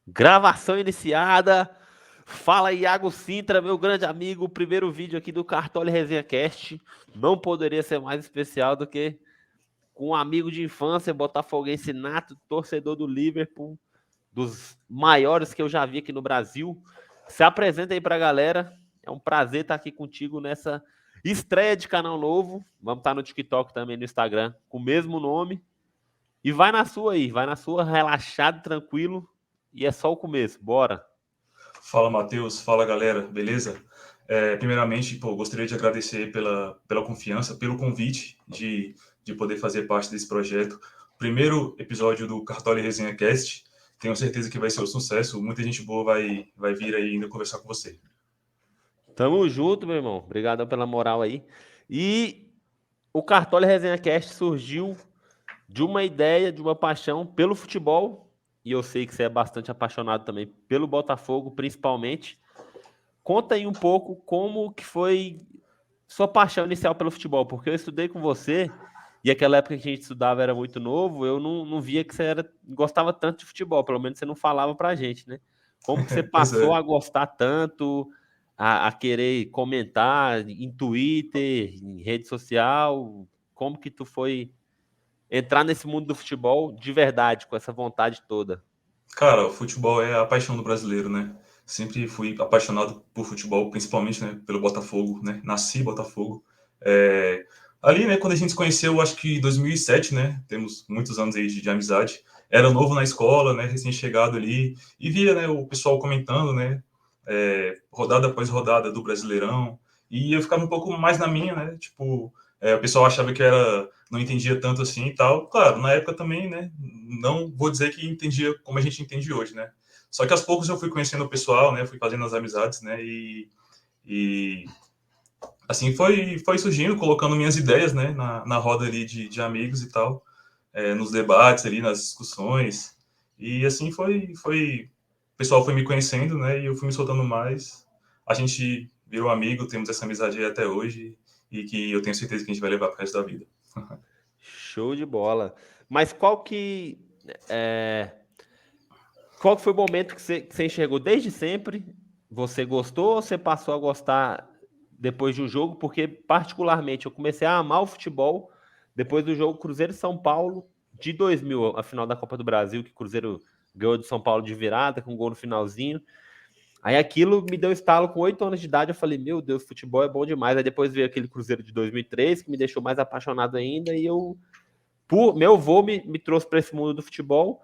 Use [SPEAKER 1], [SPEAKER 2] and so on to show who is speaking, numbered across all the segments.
[SPEAKER 1] Gravação iniciada. Fala, Iago Sintra, meu grande amigo. O primeiro vídeo aqui do Cartola Resenha Cast. Não poderia ser mais especial do que com um amigo de infância, botafoguense nato, torcedor do Liverpool, dos maiores que eu já vi aqui no Brasil. Se apresenta aí pra galera. É um prazer estar aqui contigo nessa estreia de canal novo. Vamos estar no TikTok também, no Instagram, com o mesmo nome. E vai na sua aí, vai na sua, relaxado, tranquilo. E é só o começo, bora.
[SPEAKER 2] Fala, Matheus. Fala, galera. Beleza? Primeiramente, gostaria de agradecer pela confiança, pelo convite de poder fazer parte desse projeto. Primeiro episódio do Cartola e Resenha Cast. Tenho certeza que vai ser um sucesso. Muita gente boa vai vir aí ainda conversar com você.
[SPEAKER 1] Tamo junto, meu irmão. Obrigadão pela moral aí. E o Cartola Resenha Cast surgiu de uma ideia, de uma paixão pelo futebol. E eu sei que você é bastante apaixonado também pelo Botafogo, principalmente. Conta aí um pouco como que foi sua paixão inicial pelo futebol, porque eu estudei com você e aquela época que a gente estudava era muito novo, eu não via que você gostava tanto de futebol, pelo menos você não falava pra gente, né? Como que você
[SPEAKER 2] Pois
[SPEAKER 1] passou
[SPEAKER 2] é.
[SPEAKER 1] a gostar tanto, a querer comentar em Twitter, em rede social? Como que tu foi entrar nesse mundo do futebol de verdade, com essa vontade toda?
[SPEAKER 2] Cara, o futebol é a paixão do brasileiro, né? Sempre fui apaixonado por futebol, principalmente, né, pelo Botafogo, né? Nasci em Botafogo. É, Ali, né, quando a gente se conheceu, acho que em 2007, né? Temos muitos anos aí de amizade. Era novo na escola, né? Recém-chegado ali. E via, né, o pessoal comentando, né? Rodada após rodada do Brasileirão. E eu ficava um pouco mais na minha, né? Tipo, o pessoal achava que não entendia tanto assim e tal. Claro, na época também, né? Não vou dizer que entendia como a gente entende hoje, né? Só que aos poucos eu fui conhecendo o pessoal, né? Fui fazendo as amizades, né? E assim foi surgindo, colocando minhas ideias, né? Na roda ali de amigos e tal, nos debates ali, nas discussões. E assim o pessoal foi me conhecendo, né? E eu fui me soltando mais. A gente virou amigo, temos essa amizade aí até hoje e que eu tenho certeza que a gente vai levar pro resto da vida.
[SPEAKER 1] Show de bola. Mas é, qual que foi o momento que você enxergou desde sempre? Você gostou ou você passou a gostar depois de um jogo? Porque, particularmente, eu comecei a amar o futebol depois do jogo Cruzeiro e São Paulo de 2000, a final da Copa do Brasil, que o Cruzeiro ganhou do São Paulo de virada, com um gol no finalzinho. Aí aquilo me deu estalo com 8 anos de idade. Eu falei, meu Deus, futebol é bom demais. Aí depois veio aquele Cruzeiro de 2003, que me deixou mais apaixonado ainda. Meu avô me trouxe para esse mundo do futebol.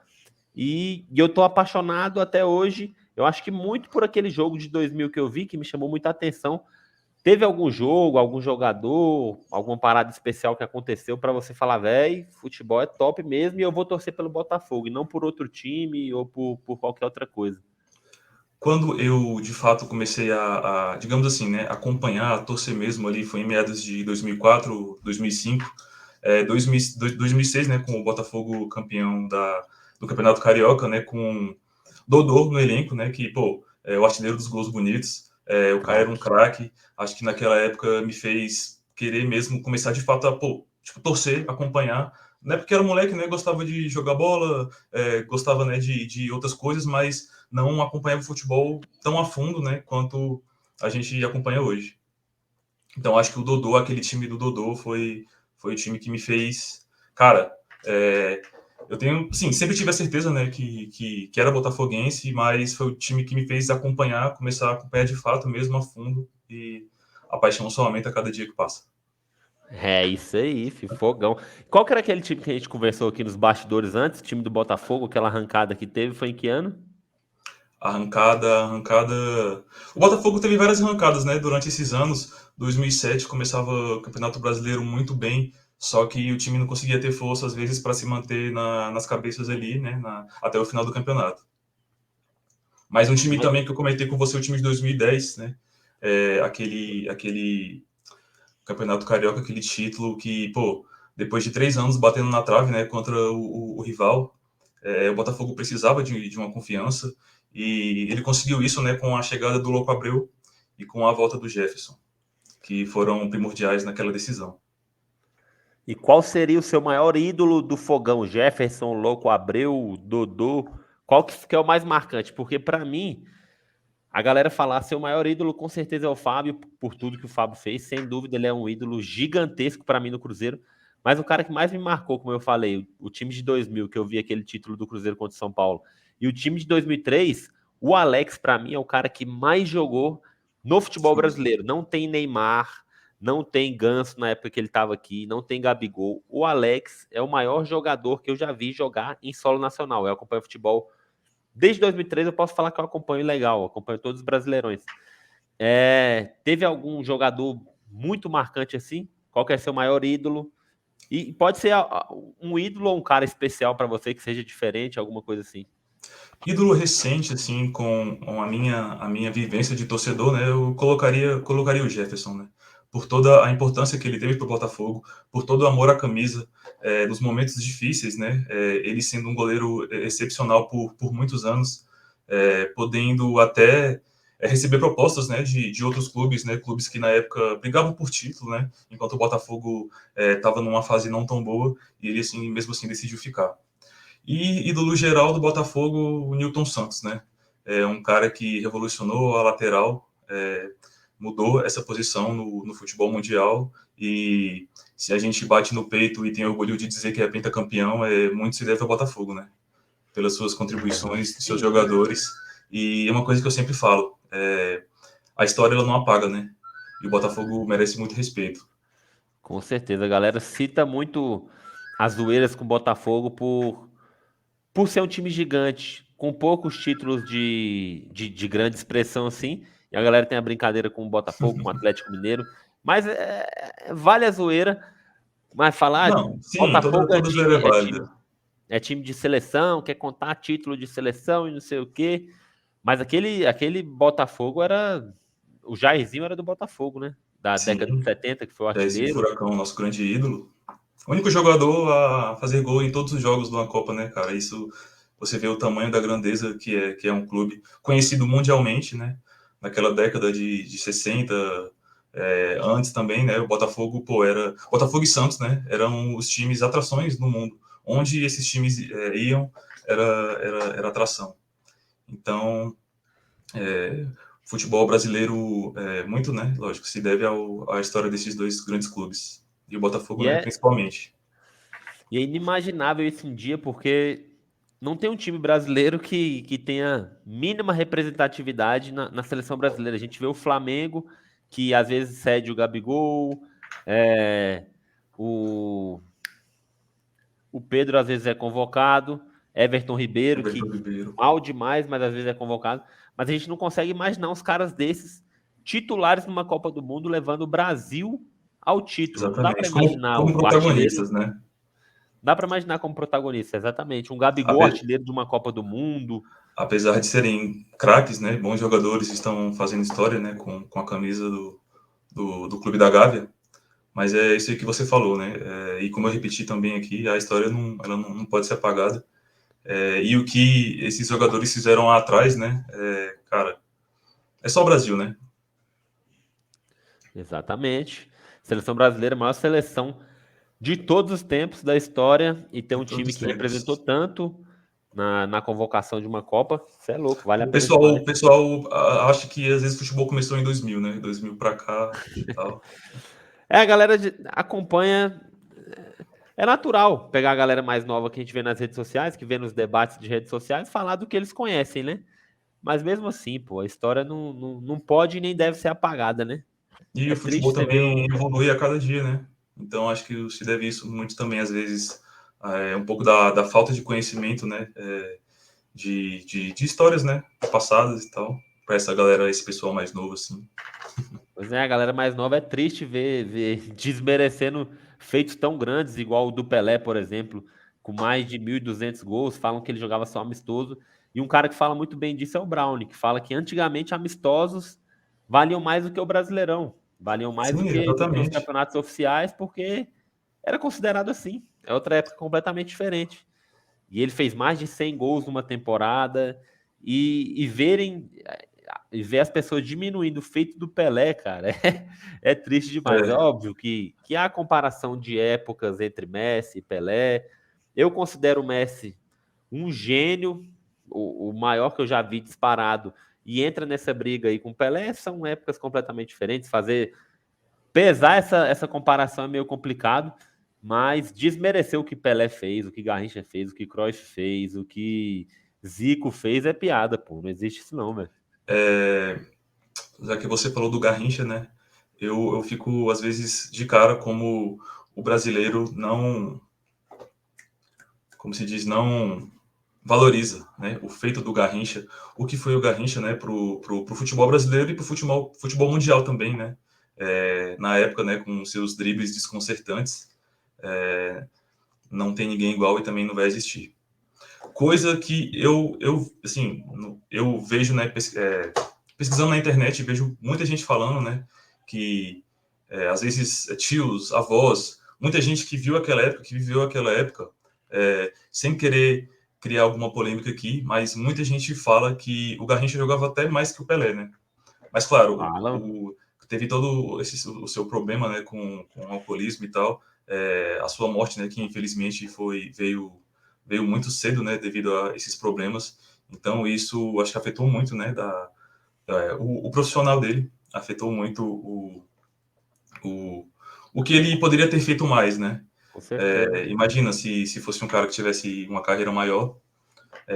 [SPEAKER 1] E eu tô apaixonado até hoje. Eu acho que muito por aquele jogo de 2000 que eu vi, que me chamou muita atenção. Teve algum jogo, algum jogador, alguma parada especial que aconteceu para você falar, velho, futebol é top mesmo e eu vou torcer pelo Botafogo e não por outro time ou por qualquer outra coisa.
[SPEAKER 2] Quando eu, de fato, comecei digamos assim, né, acompanhar, a torcer mesmo ali, foi em meados de 2004, 2005, 2006, né, com o Botafogo campeão do Campeonato Carioca, né, com Dodô no elenco, né, que, é o artilheiro dos gols bonitos, o cara era um
[SPEAKER 1] Crack.
[SPEAKER 2] craque, acho que naquela época me fez querer mesmo começar, de fato, tipo, torcer, acompanhar, não é porque era moleque, né, gostava de jogar bola, gostava, né, de outras coisas, mas não acompanhava o futebol tão a fundo, né, quanto a gente acompanha hoje. Então, acho que o Dodô, aquele time do Dodô, foi o time que me fez. Cara, eu tenho, sim, sempre tive a certeza, né, que era botafoguense, mas foi o time que me fez acompanhar, começar a acompanhar de fato mesmo a fundo, e a paixão só aumenta a cada dia que passa.
[SPEAKER 1] É isso aí, fogão. Qual que era aquele time que a gente conversou aqui nos bastidores antes? Time do Botafogo, aquela arrancada que teve, foi em que ano?
[SPEAKER 2] Arrancada. O Botafogo teve várias arrancadas, né? Durante esses anos. 2007 começava o Campeonato Brasileiro muito bem, só que o time não conseguia ter força às vezes para se manter nas cabeças ali, né? Até o final do campeonato. Mas um time
[SPEAKER 1] Mas-
[SPEAKER 2] também que eu comentei com você, o time de 2010, né? Aquele Campeonato Carioca, aquele título que, depois de 3 anos batendo na trave, né? Contra o rival, o Botafogo precisava de uma confiança e ele conseguiu isso, né, com a chegada do Louco Abreu e com a volta do Jefferson, que foram primordiais naquela decisão.
[SPEAKER 1] E qual seria o seu maior ídolo do Fogão? Jefferson, Louco Abreu, Dodô? Qual que é o mais marcante? Porque para mim, a galera falar seu maior ídolo com certeza é o Fábio, por tudo que o Fábio fez. Sem dúvida, ele é um ídolo gigantesco para mim no Cruzeiro. Mas o cara que mais me marcou, como eu falei, o time de 2000, que eu vi aquele título do Cruzeiro contra o São Paulo, e o time de 2003, o Alex, para mim, é o cara que mais jogou no futebol
[SPEAKER 2] Sim.
[SPEAKER 1] brasileiro. Não tem Neymar, não tem Ganso na época que ele estava aqui, não tem Gabigol. O Alex é o maior jogador que eu já vi jogar em solo nacional. Eu acompanho futebol desde 2003, eu posso falar que eu acompanho legal, acompanho todos os brasileirões. Teve algum jogador muito marcante assim? Qual que é seu maior ídolo? E pode ser um ídolo ou um cara especial para você que seja diferente, alguma coisa assim.
[SPEAKER 2] Ídolo recente, assim, com a minha vivência de torcedor, né, eu colocaria o Jefferson, né, por toda a importância que ele teve para o Botafogo, por todo o amor à camisa, nos momentos difíceis, né, ele sendo um goleiro excepcional por muitos anos, podendo até receber propostas, né, de outros clubes, né, clubes que na época brigavam por título, né, enquanto o Botafogo estava numa fase não tão boa, e ele, assim, mesmo assim, decidiu ficar. E ídolo geral do Botafogo, o Newton Santos, né? É um cara que revolucionou a lateral, mudou essa posição no futebol mundial. E se a gente bate no peito e tem orgulho de dizer que é pentacampeão, muito se deve ao Botafogo, né? Pelas suas contribuições, dos seus
[SPEAKER 1] Sim,
[SPEAKER 2] jogadores. E é uma coisa que eu sempre falo: a história ela não apaga, né? E o Botafogo merece muito respeito.
[SPEAKER 1] com certeza. A galera cita muito as zoeiras com o Botafogo por ser um time gigante, com poucos títulos de grande expressão assim. E a galera tem a brincadeira com o Botafogo, com o Atlético Mineiro. Mas vale a zoeira. Mas falar,
[SPEAKER 2] Não, sim,
[SPEAKER 1] Botafogo
[SPEAKER 2] toda zoeira é válida.
[SPEAKER 1] é time de seleção, quer contar título de seleção e não sei o quê. Mas aquele Botafogo era. O Jairzinho era do Botafogo, né? Da década de
[SPEAKER 2] Sim,
[SPEAKER 1] 70, que foi o
[SPEAKER 2] Jairzinho
[SPEAKER 1] artilheiro.
[SPEAKER 2] Furacão, nosso grande ídolo. O único jogador a fazer gol em todos os jogos de uma Copa, né, cara? Isso você vê o tamanho da grandeza que é um clube conhecido mundialmente, né? Naquela década de 60, antes também, né? O Botafogo, pô, era. Botafogo e Santos, né? Eram os times atrações no mundo. Onde esses times iam, era, era atração. Então, é, futebol brasileiro, muito, né? Lógico, se deve à história desses dois grandes clubes. E o Botafogo,
[SPEAKER 1] E
[SPEAKER 2] né,
[SPEAKER 1] é,
[SPEAKER 2] principalmente.
[SPEAKER 1] e é inimaginável isso um dia, porque não tem um time brasileiro que tenha mínima representatividade na seleção brasileira. A gente vê o Flamengo, que às vezes cede o Gabigol, é, o, o Pedro às vezes é convocado, Everton Ribeiro,
[SPEAKER 2] Everton
[SPEAKER 1] que
[SPEAKER 2] Ribeiro.
[SPEAKER 1] mal demais, mas às vezes é convocado. Mas a gente não consegue imaginar uns caras desses titulares numa Copa do Mundo levando o Brasil ao título. Não dá para
[SPEAKER 2] Exatamente. Como,
[SPEAKER 1] imaginar
[SPEAKER 2] como
[SPEAKER 1] o artilheiro.
[SPEAKER 2] protagonistas, né?
[SPEAKER 1] Dá para imaginar como protagonista, exatamente. Um Gabigol
[SPEAKER 2] Ape-
[SPEAKER 1] artilheiro de uma Copa do Mundo.
[SPEAKER 2] Apesar de serem craques, né? Bons jogadores, estão fazendo história, né? Com a camisa do Clube da Gávea. Mas é isso aí que você falou, né? E como eu repeti também aqui, a história ela não pode ser apagada. E o que esses jogadores fizeram lá atrás, né? Cara, é só o Brasil, né?
[SPEAKER 1] Exatamente. Seleção brasileira, a maior seleção de todos os tempos da história, e ter
[SPEAKER 2] De
[SPEAKER 1] um
[SPEAKER 2] todos
[SPEAKER 1] time
[SPEAKER 2] os
[SPEAKER 1] que representou
[SPEAKER 2] tempos.
[SPEAKER 1] tanto na convocação de uma Copa. Isso é louco, vale a
[SPEAKER 2] O
[SPEAKER 1] pena
[SPEAKER 2] pessoal,
[SPEAKER 1] demais.
[SPEAKER 2] o pessoal acha que às vezes o futebol começou em 2000, né? 2000 pra cá e tal.
[SPEAKER 1] A galera acompanha. É natural pegar a galera mais nova que a gente vê nas redes sociais, que vê nos debates de redes sociais, falar do que eles conhecem, né? Mas mesmo assim, pô, a história não pode nem deve ser apagada, né?
[SPEAKER 2] E
[SPEAKER 1] É
[SPEAKER 2] o futebol
[SPEAKER 1] triste você ver
[SPEAKER 2] também
[SPEAKER 1] o.
[SPEAKER 2] evolui a cada dia, né? Então acho que se deve isso muito também, às vezes, um pouco da falta de conhecimento, né? De histórias, né? Passadas e tal. Para essa galera, esse pessoal mais novo, assim.
[SPEAKER 1] Pois é, a galera mais nova é triste ver desmerecendo feitos tão grandes, igual o do Pelé, por exemplo, com mais de 1.200 gols, falam que ele jogava só amistoso. E um cara que fala muito bem disso é o Brownie, que fala que antigamente amistosos valiam mais do que o Brasileirão, valiam mais
[SPEAKER 2] Sim,
[SPEAKER 1] do que os
[SPEAKER 2] exatamente.
[SPEAKER 1] campeonatos oficiais, porque era considerado assim. É outra época completamente diferente. E ele fez mais de 100 gols numa temporada, e verem e ver as pessoas diminuindo o feito do Pelé, cara, é triste demais. É
[SPEAKER 2] É,
[SPEAKER 1] óbvio que há comparação de épocas entre Messi e Pelé. Eu considero o Messi um gênio, o maior que eu já vi disparado, e entra nessa briga aí com o Pelé, são épocas completamente diferentes. Pesar essa comparação é meio complicado, mas desmerecer o que Pelé fez, o que Garrincha fez, o que Cruyff fez, o que Zico fez é piada, pô. Não existe isso não, velho.
[SPEAKER 2] é, já que você falou do Garrincha, né? Eu fico, às vezes, de cara como o brasileiro não, como se diz, não valoriza, né, o feito do Garrincha, o que foi o Garrincha, né, pro futebol brasileiro e pro futebol mundial também, né, na época, né, com seus dribles desconcertantes, é, não tem ninguém igual e também não vai existir. Coisa que assim, eu vejo, né, pesquisando na internet, vejo muita gente falando, né, que às vezes tios, avós, muita gente que viu aquela época, que viveu aquela época, sem querer criar alguma polêmica aqui, mas muita gente fala que o Garrincha jogava até mais que o Pelé, né? Mas claro,
[SPEAKER 1] Fala,
[SPEAKER 2] teve todo o seu problema, né, com o alcoolismo e tal, a sua morte, né, que infelizmente veio muito cedo, né, devido a esses problemas. Então isso acho que afetou muito, né, o profissional dele, afetou muito o, o que ele poderia ter feito mais, né?
[SPEAKER 1] com certeza,
[SPEAKER 2] Imagina se fosse um cara que tivesse uma carreira maior,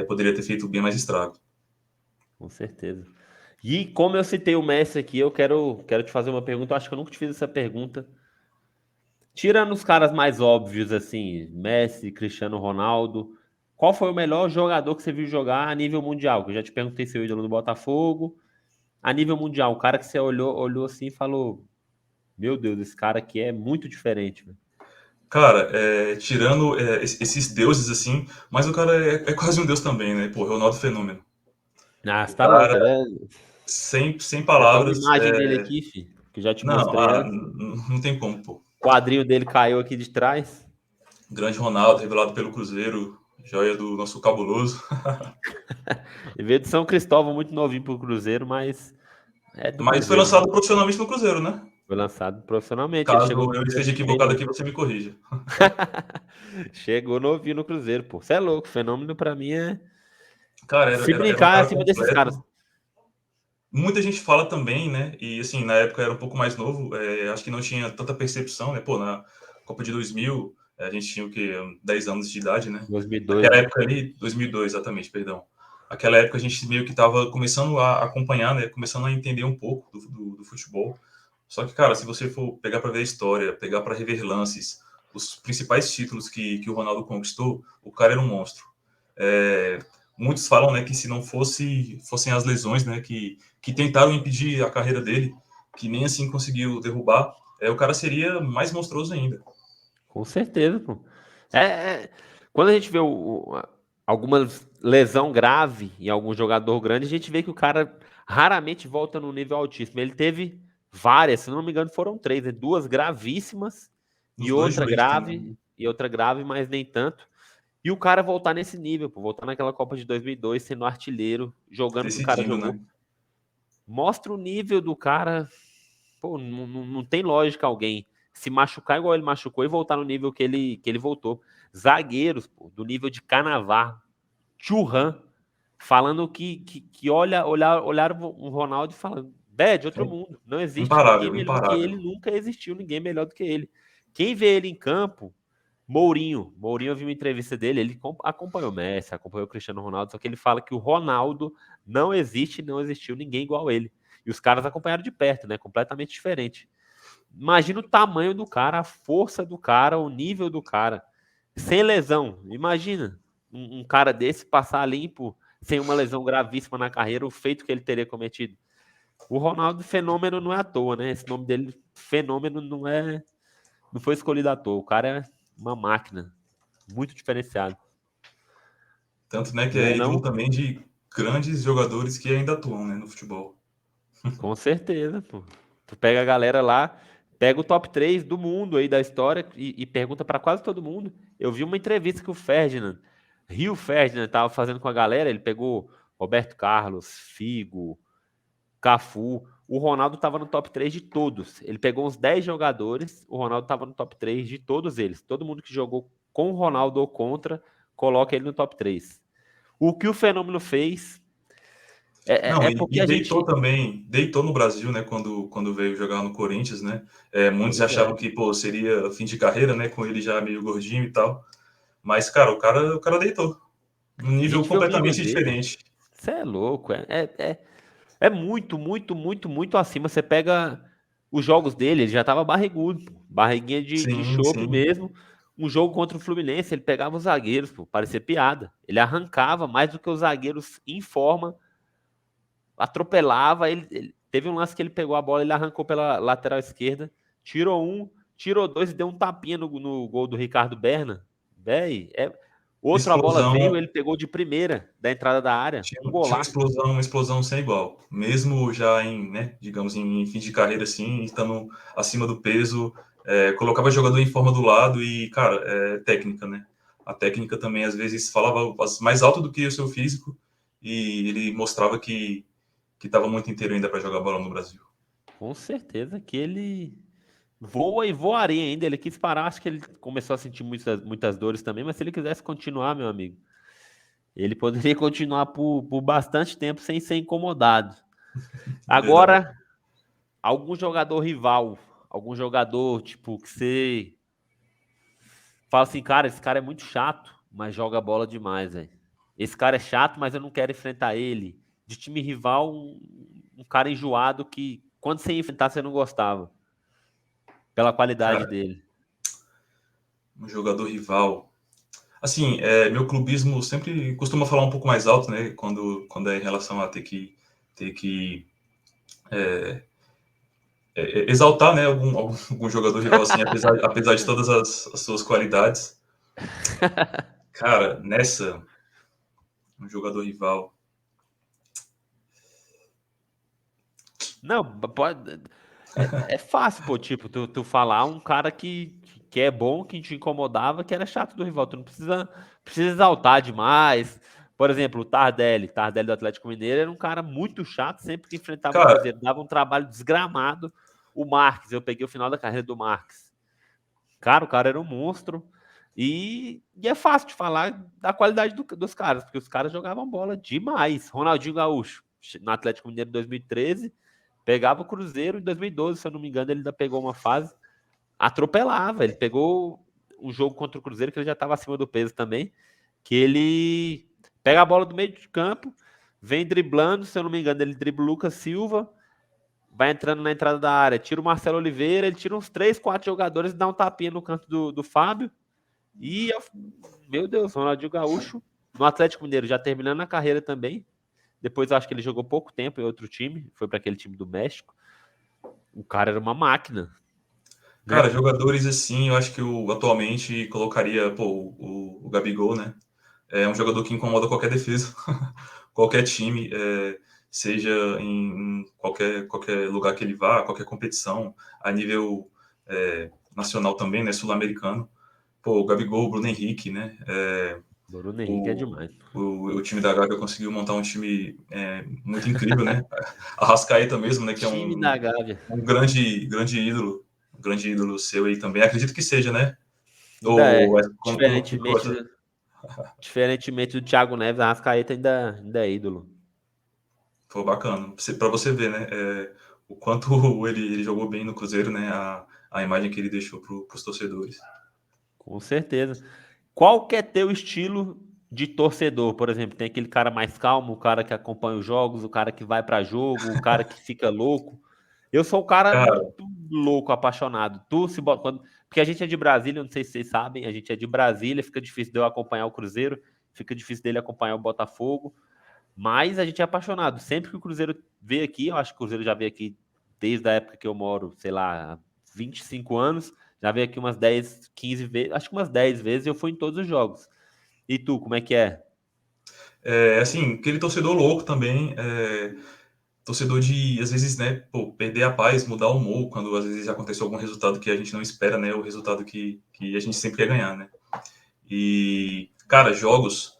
[SPEAKER 2] poderia ter feito bem mais estrago.
[SPEAKER 1] com certeza. E como eu citei o Messi aqui, eu quero te fazer uma pergunta. Eu acho que eu nunca te fiz essa pergunta. Tirando os caras mais óbvios, assim, Messi, Cristiano Ronaldo, qual foi o melhor jogador que você viu jogar a nível mundial? Que eu já te perguntei seu ídolo no Botafogo. A nível mundial, o cara que você olhou assim e falou: Meu Deus, esse cara aqui é muito diferente, velho.
[SPEAKER 2] Cara, tirando esses deuses assim, mas o cara é quase um deus também, né? Pô, Ronaldo Fenômeno.
[SPEAKER 1] Ah, você
[SPEAKER 2] O
[SPEAKER 1] tá louco,
[SPEAKER 2] cara,
[SPEAKER 1] né?
[SPEAKER 2] sem
[SPEAKER 1] Tem até uma
[SPEAKER 2] palavras,
[SPEAKER 1] imagem dele aqui, filho, que já te
[SPEAKER 2] não,
[SPEAKER 1] mostrei antes.
[SPEAKER 2] não tem como, pô.
[SPEAKER 1] O quadrinho dele caiu aqui de trás.
[SPEAKER 2] Grande Ronaldo, revelado pelo Cruzeiro, joia do nosso cabuloso.
[SPEAKER 1] Ele veio de São Cristóvão, muito novinho pro Cruzeiro, mas é do
[SPEAKER 2] Mas foi
[SPEAKER 1] Cruzeiro, né?
[SPEAKER 2] lançado profissionalmente no Cruzeiro, né?
[SPEAKER 1] Foi lançado profissionalmente. Ele chegou
[SPEAKER 2] Caso
[SPEAKER 1] no
[SPEAKER 2] eu
[SPEAKER 1] Cruzeiro
[SPEAKER 2] esteja
[SPEAKER 1] muito bem
[SPEAKER 2] equivocado
[SPEAKER 1] novo.
[SPEAKER 2] aqui, você me corrija.
[SPEAKER 1] Chegou novinho no Cruzeiro, pô. Você é louco. Fenômeno pra mim é.
[SPEAKER 2] Cara,
[SPEAKER 1] Se
[SPEAKER 2] era um
[SPEAKER 1] brincar
[SPEAKER 2] cara
[SPEAKER 1] acima desses caras.
[SPEAKER 2] completo. Muita gente fala também, né? E assim, na época eu era um pouco mais novo, acho que não tinha tanta percepção, né? Pô, na Copa de 2000, a gente tinha o quê? 10 anos de idade, né?
[SPEAKER 1] 2002,
[SPEAKER 2] Naquela
[SPEAKER 1] né?
[SPEAKER 2] época ali, 2002, exatamente, perdão. Aquela época a gente meio que estava começando a acompanhar, né? Começando a entender um pouco do futebol. Só que, cara, se você for pegar para ver a história, pegar para rever lances, os principais títulos que o Ronaldo conquistou, o cara era um monstro. É, muitos falam, né, que se não fossem as lesões, né, que tentaram impedir a carreira dele, que nem assim conseguiu derrubar, o cara seria mais monstruoso ainda.
[SPEAKER 1] Com certeza, pô. É, quando a gente vê alguma lesão grave em algum jogador grande, a gente vê que o cara raramente volta no nível altíssimo. Ele teve várias, se não me engano, foram três, né? Duas gravíssimas
[SPEAKER 2] Nos dois joelhos também.
[SPEAKER 1] e outra grave, mas nem tanto. E o cara voltar nesse nível, pô, voltar naquela Copa de 2002, sendo artilheiro, jogando o que o cara
[SPEAKER 2] Decidindo, né?
[SPEAKER 1] jogou, mostra o nível do cara. Pô, não tem lógica alguém se machucar igual ele machucou e voltar no nível que ele voltou. Zagueiros, pô, do nível de Canavar, Churran, falando que olharam o Ronaldo e falando, de outro mundo. Não existe ninguém
[SPEAKER 2] Imparável,
[SPEAKER 1] melhor que ele,
[SPEAKER 2] imparável.
[SPEAKER 1] nunca existiu ninguém melhor do que ele. Quem vê ele em campo, Mourinho. Mourinho, eu vi uma entrevista dele, ele acompanhou o Messi, acompanhou o Cristiano Ronaldo, só que ele fala que o Ronaldo não existe, não existiu ninguém igual a ele. E os caras acompanharam de perto, né? Completamente diferente. Imagina o tamanho do cara, a força do cara, o nível do cara. Sem lesão. Imagina um cara desse passar limpo, sem uma lesão gravíssima na carreira, o feito que ele teria cometido. O Ronaldo Fenômeno não é à toa, né? Esse nome dele, Fenômeno, não foi escolhido à toa. O cara é uma máquina, muito diferenciado.
[SPEAKER 2] Tanto, né, que
[SPEAKER 1] Não
[SPEAKER 2] é
[SPEAKER 1] é
[SPEAKER 2] ídolo
[SPEAKER 1] não?
[SPEAKER 2] também de grandes jogadores que ainda atuam, né, no futebol.
[SPEAKER 1] Com certeza, pô. Tu pega a galera lá, pega o top 3 do mundo aí da história e pergunta pra quase todo mundo. Eu vi uma entrevista que o Rio Ferdinand tava fazendo com a galera, ele pegou Roberto Carlos, Figo, Cafu. O Ronaldo estava no top 3 de todos. Ele pegou uns 10 jogadores, o Ronaldo estava no top 3 de todos eles. Todo mundo que jogou com o Ronaldo ou contra, coloca ele no top 3. O que o Fenômeno fez
[SPEAKER 2] Não,
[SPEAKER 1] porque
[SPEAKER 2] e
[SPEAKER 1] a
[SPEAKER 2] deitou
[SPEAKER 1] gente.
[SPEAKER 2] também, deitou no Brasil, né, quando veio jogar no Corinthians, né? Muitos
[SPEAKER 1] Pois é.
[SPEAKER 2] achavam que, pô, seria fim de carreira, né, com ele já meio gordinho e tal. Mas, cara, o cara deitou. Um
[SPEAKER 1] A
[SPEAKER 2] nível
[SPEAKER 1] gente vê o nível
[SPEAKER 2] completamente
[SPEAKER 1] dele.
[SPEAKER 2] diferente.
[SPEAKER 1] Você é louco. É muito, muito, muito, muito acima. Você pega os jogos dele, ele já tava barrigudo, pô. Barriguinha de
[SPEAKER 2] Sim,
[SPEAKER 1] chope
[SPEAKER 2] sim.
[SPEAKER 1] mesmo. Um jogo contra o Fluminense, ele pegava os zagueiros, pô, parecia piada. Ele arrancava mais do que os zagueiros em forma, atropelava. Teve um lance que ele pegou a bola, ele arrancou pela lateral esquerda, tirou um, tirou dois e deu um tapinha no gol do Ricardo Berna. Véi, outra bola veio,
[SPEAKER 2] Explosão,
[SPEAKER 1] ele pegou de primeira da entrada da área,
[SPEAKER 2] tinha,
[SPEAKER 1] um
[SPEAKER 2] tinha
[SPEAKER 1] golaço.
[SPEAKER 2] uma explosão sem igual. Mesmo já em, né, digamos, em fim de carreira, assim, estando acima do peso, colocava o jogador em forma do lado e, cara, técnica, né? A técnica também, às vezes, falava mais alto do que o seu físico e ele mostrava que estava muito inteiro ainda para jogar bola no Brasil.
[SPEAKER 1] Com certeza que ele voa e voaria ainda. Ele quis parar, acho que ele começou a sentir muitas dores também, mas se ele quisesse continuar, meu amigo, ele poderia continuar por bastante tempo sem ser incomodado.
[SPEAKER 2] Verdade.
[SPEAKER 1] Agora, algum jogador rival, algum jogador, tipo, que você fala assim, cara, esse cara é muito chato, mas joga bola demais, velho. Esse cara é chato, mas eu não quero enfrentar ele. De time rival, um cara enjoado que quando você ia enfrentar, você não gostava, pela qualidade
[SPEAKER 2] Cara,
[SPEAKER 1] dele.
[SPEAKER 2] um jogador rival. Assim, meu clubismo sempre costuma falar um pouco mais alto, né? Quando é em relação a ter que exaltar, né? Algum jogador rival, assim, apesar de todas as suas qualidades. Cara, um jogador rival.
[SPEAKER 1] Não, pode. É fácil, pô, tipo, tu falar um cara que é bom, que te incomodava, que era chato do rival. Tu não precisa exaltar demais. Por exemplo, o Tardelli do Atlético Mineiro era um cara muito chato, sempre que enfrentava o
[SPEAKER 2] Cara,
[SPEAKER 1] Cruzeiro, dava um trabalho desgramado. O Marques, eu peguei o final da carreira do Marques. Cara, o cara era um monstro. E é fácil de falar da qualidade dos caras, porque os caras jogavam bola demais. Ronaldinho Gaúcho, no Atlético Mineiro em 2013, pegava o Cruzeiro em 2012, se eu não me engano, ele ainda pegou uma fase, atropelava. Ele pegou um jogo contra o Cruzeiro que ele já estava acima do peso também, que ele pega a bola do meio de campo, vem driblando, se eu não me engano, ele dribla o Lucas Silva, vai entrando na entrada da área, tira o Marcelo Oliveira, ele tira uns 3, 4 jogadores e dá um tapinha no canto do Fábio. E, meu Deus, Ronaldinho Gaúcho, no Atlético Mineiro, já terminando a carreira também. Depois eu acho que ele jogou pouco tempo em outro time, foi para aquele time do México. O cara era uma máquina,
[SPEAKER 2] cara,
[SPEAKER 1] né?
[SPEAKER 2] jogadores assim, eu acho que eu atualmente colocaria, pô, o Gabigol, né? É um jogador que incomoda qualquer defesa, qualquer time, seja em qualquer lugar que ele vá, qualquer competição, a nível nacional também, né? Sul-americano. Pô, o Gabigol, o Bruno Henrique, né?
[SPEAKER 1] Bruno Henrique é
[SPEAKER 2] O,
[SPEAKER 1] demais.
[SPEAKER 2] o time da Gávea conseguiu montar um time muito incrível, né? A Arrascaeta mesmo, né? Que é
[SPEAKER 1] Time da Gávea.
[SPEAKER 2] um grande ídolo, um grande ídolo seu aí também. Acredito que seja, né?
[SPEAKER 1] Ainda
[SPEAKER 2] Ou
[SPEAKER 1] é.
[SPEAKER 2] como ficou essa?
[SPEAKER 1] Diferentemente do Thiago Neves, a Arrascaeta ainda é ídolo.
[SPEAKER 2] Foi bacana. Para você ver, né? O quanto ele jogou bem no Cruzeiro, né? A imagem que ele deixou para os torcedores.
[SPEAKER 1] Com certeza. Qual que é teu estilo de torcedor? Por exemplo, tem aquele cara mais calmo, o cara que acompanha os jogos, o cara que vai para jogo, o cara que fica louco. Eu sou um cara
[SPEAKER 2] Cara,
[SPEAKER 1] muito louco, apaixonado. Porque a gente é de Brasília, eu não sei se vocês sabem, a gente é de Brasília, fica difícil de eu acompanhar o Cruzeiro, fica difícil dele acompanhar o Botafogo, mas a gente é apaixonado. Sempre que o Cruzeiro veio aqui, eu acho que o Cruzeiro já veio aqui desde a época que eu moro, sei lá, há 25 anos, já veio aqui umas 10, 15 vezes, acho que umas 10 vezes, e eu fui em todos os jogos. E tu, como é que é?
[SPEAKER 2] assim, aquele torcedor louco também, torcedor de, às vezes, né, pô, perder a paz, mudar o humor, quando às vezes aconteceu algum resultado que a gente não espera, né, o resultado que a gente sempre quer ganhar, né. E, cara, jogos,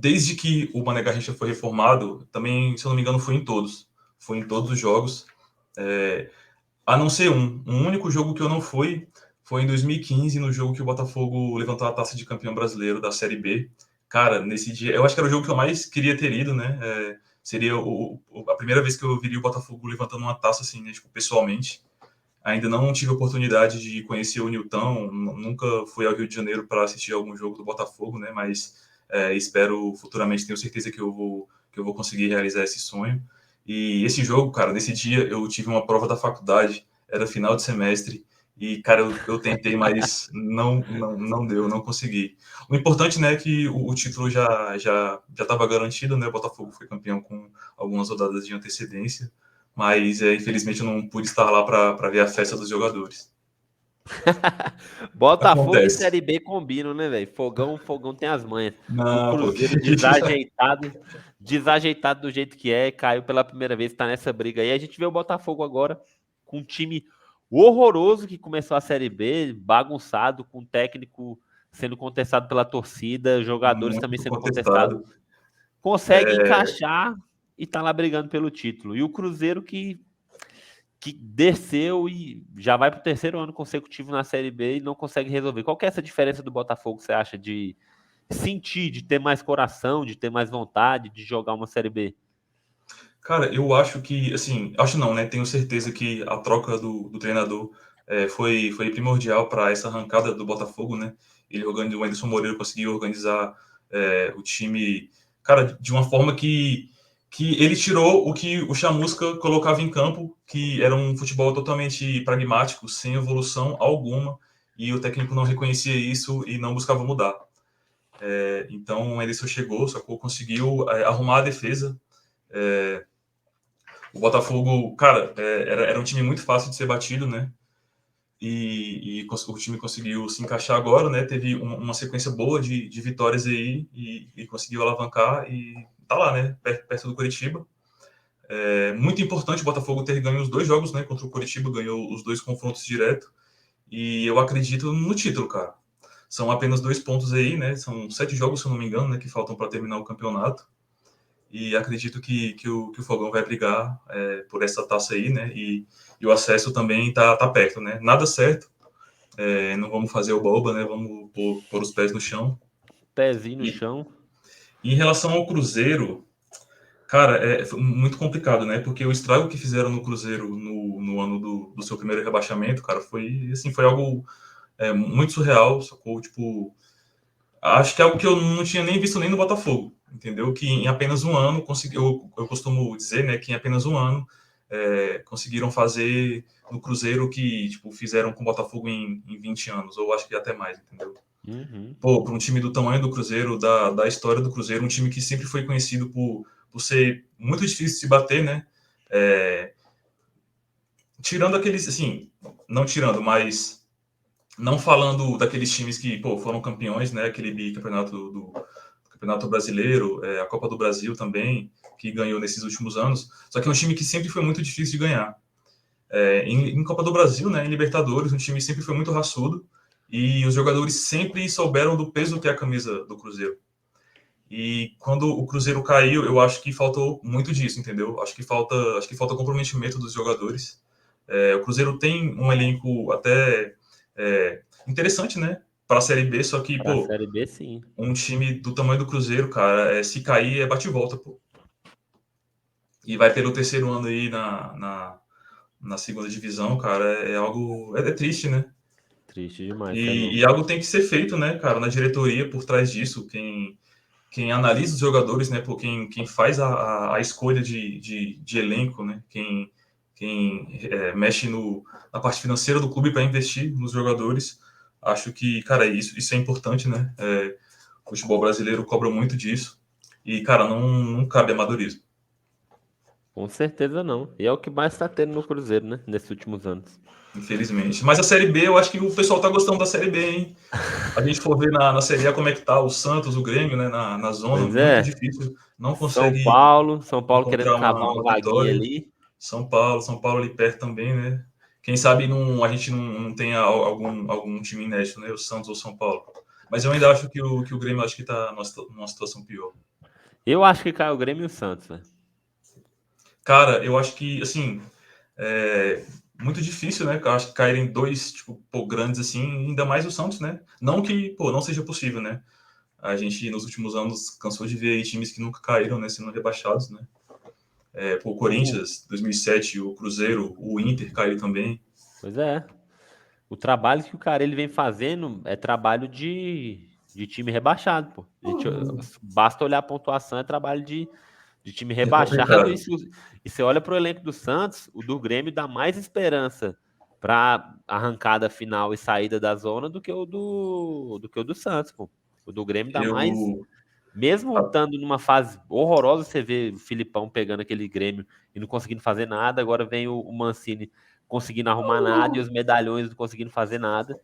[SPEAKER 2] desde que o Mané Garrincha foi reformado, também, se eu não me engano, foi em todos. Foi em todos os jogos. A não ser um único jogo que eu não fui, foi em 2015, no jogo que o Botafogo levantou a taça de campeão brasileiro da Série B. Cara, nesse dia, eu acho que era o jogo que eu mais queria ter ido, né? Seria a primeira vez que eu viria o Botafogo levantando uma taça, assim, né, tipo, pessoalmente. Ainda não tive a oportunidade de conhecer o Nilton, nunca fui ao Rio de Janeiro para assistir algum jogo do Botafogo, né? Mas espero futuramente, tenho certeza que eu vou conseguir realizar esse sonho. E esse jogo, cara, nesse dia eu tive uma prova da faculdade, era final de semestre, e, cara, eu tentei, mas não deu, não consegui. O importante, né, é que o título já estava garantido, né? O Botafogo foi campeão com algumas rodadas de antecedência, mas infelizmente eu não pude estar lá para ver a festa dos jogadores.
[SPEAKER 1] Botafogo e
[SPEAKER 2] Acontece.
[SPEAKER 1] Série B combinam, né, velho? Fogão tem as manhas. O
[SPEAKER 2] Não, pô, que
[SPEAKER 1] Cruzeiro
[SPEAKER 2] isso.
[SPEAKER 1] desajeitado do jeito que é, caiu pela primeira vez, tá nessa briga aí. A gente vê o Botafogo agora com um time horroroso que começou a Série B, bagunçado, com técnico sendo contestado pela torcida, jogadores também
[SPEAKER 2] Muito
[SPEAKER 1] sendo contestados.
[SPEAKER 2] contestado.
[SPEAKER 1] Consegue encaixar e tá lá brigando pelo título. E o Cruzeiro que desceu e já vai para o terceiro ano consecutivo na Série B e não consegue resolver. Qual que é essa diferença do Botafogo, você acha, de sentir, de ter mais coração, de ter mais vontade de jogar uma Série B?
[SPEAKER 2] Cara, eu acho que, assim, acho não, né? Tenho certeza que a troca do treinador foi primordial para essa arrancada do Botafogo, né? Ele organizou, o Anderson Moreira conseguiu organizar o time, cara, de uma forma que ele tirou o que o Chamusca colocava em campo, que era um futebol totalmente pragmático, sem evolução alguma, e o técnico não reconhecia isso e não buscava mudar. Então, o Anderson chegou, sacou, conseguiu arrumar a defesa. O Botafogo, cara, era um time muito fácil de ser batido, né? E o time conseguiu se encaixar agora, né? Teve uma sequência boa de vitórias aí e conseguiu alavancar e tá lá, né? Perto do Curitiba. Muito importante o Botafogo ter ganho os 2 jogos, né? Contra o Curitiba, ganhou os 2 confrontos direto. E eu acredito no título, cara. São apenas 2 pontos aí, né? São 7 jogos, se eu não me engano, né? Que faltam para terminar o campeonato. E acredito que o Fogão vai brigar por essa taça aí, né? E o acesso também tá perto, né? Nada certo, não vamos fazer o boba, né? Vamos pôr os pés no chão.
[SPEAKER 1] Pezinho no
[SPEAKER 2] E,
[SPEAKER 1] chão.
[SPEAKER 2] e em relação ao Cruzeiro, cara, foi muito complicado, né? Porque o estrago que fizeram no Cruzeiro no ano do seu primeiro rebaixamento, cara, foi assim, foi algo muito surreal, sacou? Tipo, acho que é algo que eu não tinha nem visto nem no Botafogo, entendeu? Que em apenas um ano conseguiu, eu costumo dizer, né, que em apenas um ano conseguiram fazer no Cruzeiro o que tipo, fizeram com o Botafogo em 20 anos, ou acho que até mais, entendeu?
[SPEAKER 1] Uhum.
[SPEAKER 2] Pô, para um time do tamanho do Cruzeiro, da história do Cruzeiro, um time que sempre foi conhecido por ser muito difícil de se bater, né? Tirando aqueles, assim, não tirando, mas não falando daqueles times que, pô, foram campeões, né? Aquele bicampeonato do Campeonato Brasileiro, a Copa do Brasil também, que ganhou nesses últimos anos. Só que é um time que sempre foi muito difícil de ganhar. Em Copa do Brasil, né, em Libertadores, um time sempre foi muito raçudo e os jogadores sempre souberam do peso que é a camisa do Cruzeiro. E quando o Cruzeiro caiu, eu acho que faltou muito disso, entendeu? Acho que falta comprometimento dos jogadores. O Cruzeiro tem um elenco até interessante, né? Para a Série B, só que,
[SPEAKER 1] Pra
[SPEAKER 2] pô,
[SPEAKER 1] Série B, sim.
[SPEAKER 2] um time do tamanho do Cruzeiro, cara, se cair é bate e volta, pô. E vai pelo terceiro ano aí na segunda divisão, cara, é algo. É triste, né?
[SPEAKER 1] Triste demais, você é
[SPEAKER 2] E
[SPEAKER 1] louco.
[SPEAKER 2] algo tem que ser feito, né, cara, na diretoria por trás disso. Quem analisa os jogadores, né, pô, quem faz a escolha de elenco, né, quem mexe na parte financeira do clube para investir nos jogadores, acho que, cara, isso é importante, né? O futebol brasileiro cobra muito disso. E, cara, não cabe amadorismo.
[SPEAKER 1] Com certeza não. E é o que mais tá tendo no Cruzeiro, né? Nesses últimos anos.
[SPEAKER 2] Infelizmente. Mas a Série B, eu acho que o pessoal tá gostando da Série B, hein? A gente for ver na Série A como é que tá o Santos, o Grêmio, né? Na zona,
[SPEAKER 1] Pois
[SPEAKER 2] muito
[SPEAKER 1] é.
[SPEAKER 2] difícil. Não
[SPEAKER 1] São
[SPEAKER 2] consegue
[SPEAKER 1] Paulo, São Paulo querendo
[SPEAKER 2] encontrar
[SPEAKER 1] cavar uma
[SPEAKER 2] uma
[SPEAKER 1] vaguinha
[SPEAKER 2] vitória.
[SPEAKER 1] ali.
[SPEAKER 2] São Paulo ali perto também, né? Quem sabe a gente não tenha algum time inédito, né? O Santos ou São Paulo. Mas eu ainda acho que o Grêmio acho que tá numa situação pior.
[SPEAKER 1] Eu acho que cai o Grêmio e o Santos, velho.
[SPEAKER 2] Cara, eu acho que, assim, é muito difícil, né? Eu acho que caírem dois, tipo, pô, grandes assim, ainda mais o Santos, né? Não que, pô, não seja possível, né? A gente, nos últimos anos, cansou de ver aí times que nunca caíram, né? Sendo rebaixados, né? Pô, o Corinthians, 2007, o Cruzeiro, o Inter caiu também.
[SPEAKER 1] Pois é. O trabalho que o cara ele vem fazendo é trabalho de time rebaixado, pô. Basta olhar a pontuação, é trabalho de time
[SPEAKER 2] É
[SPEAKER 1] rebaixado.
[SPEAKER 2] complicado.
[SPEAKER 1] E você olha para o elenco do Santos, o do Grêmio dá mais esperança para arrancada final e saída da zona do que o do Santos, pô. O do Grêmio dá mais.
[SPEAKER 2] Eu.
[SPEAKER 1] Mesmo estando numa fase horrorosa, você vê o Filipão pegando aquele Grêmio e não conseguindo fazer nada. Agora vem o Mancini conseguindo arrumar nada e os medalhões não conseguindo fazer nada.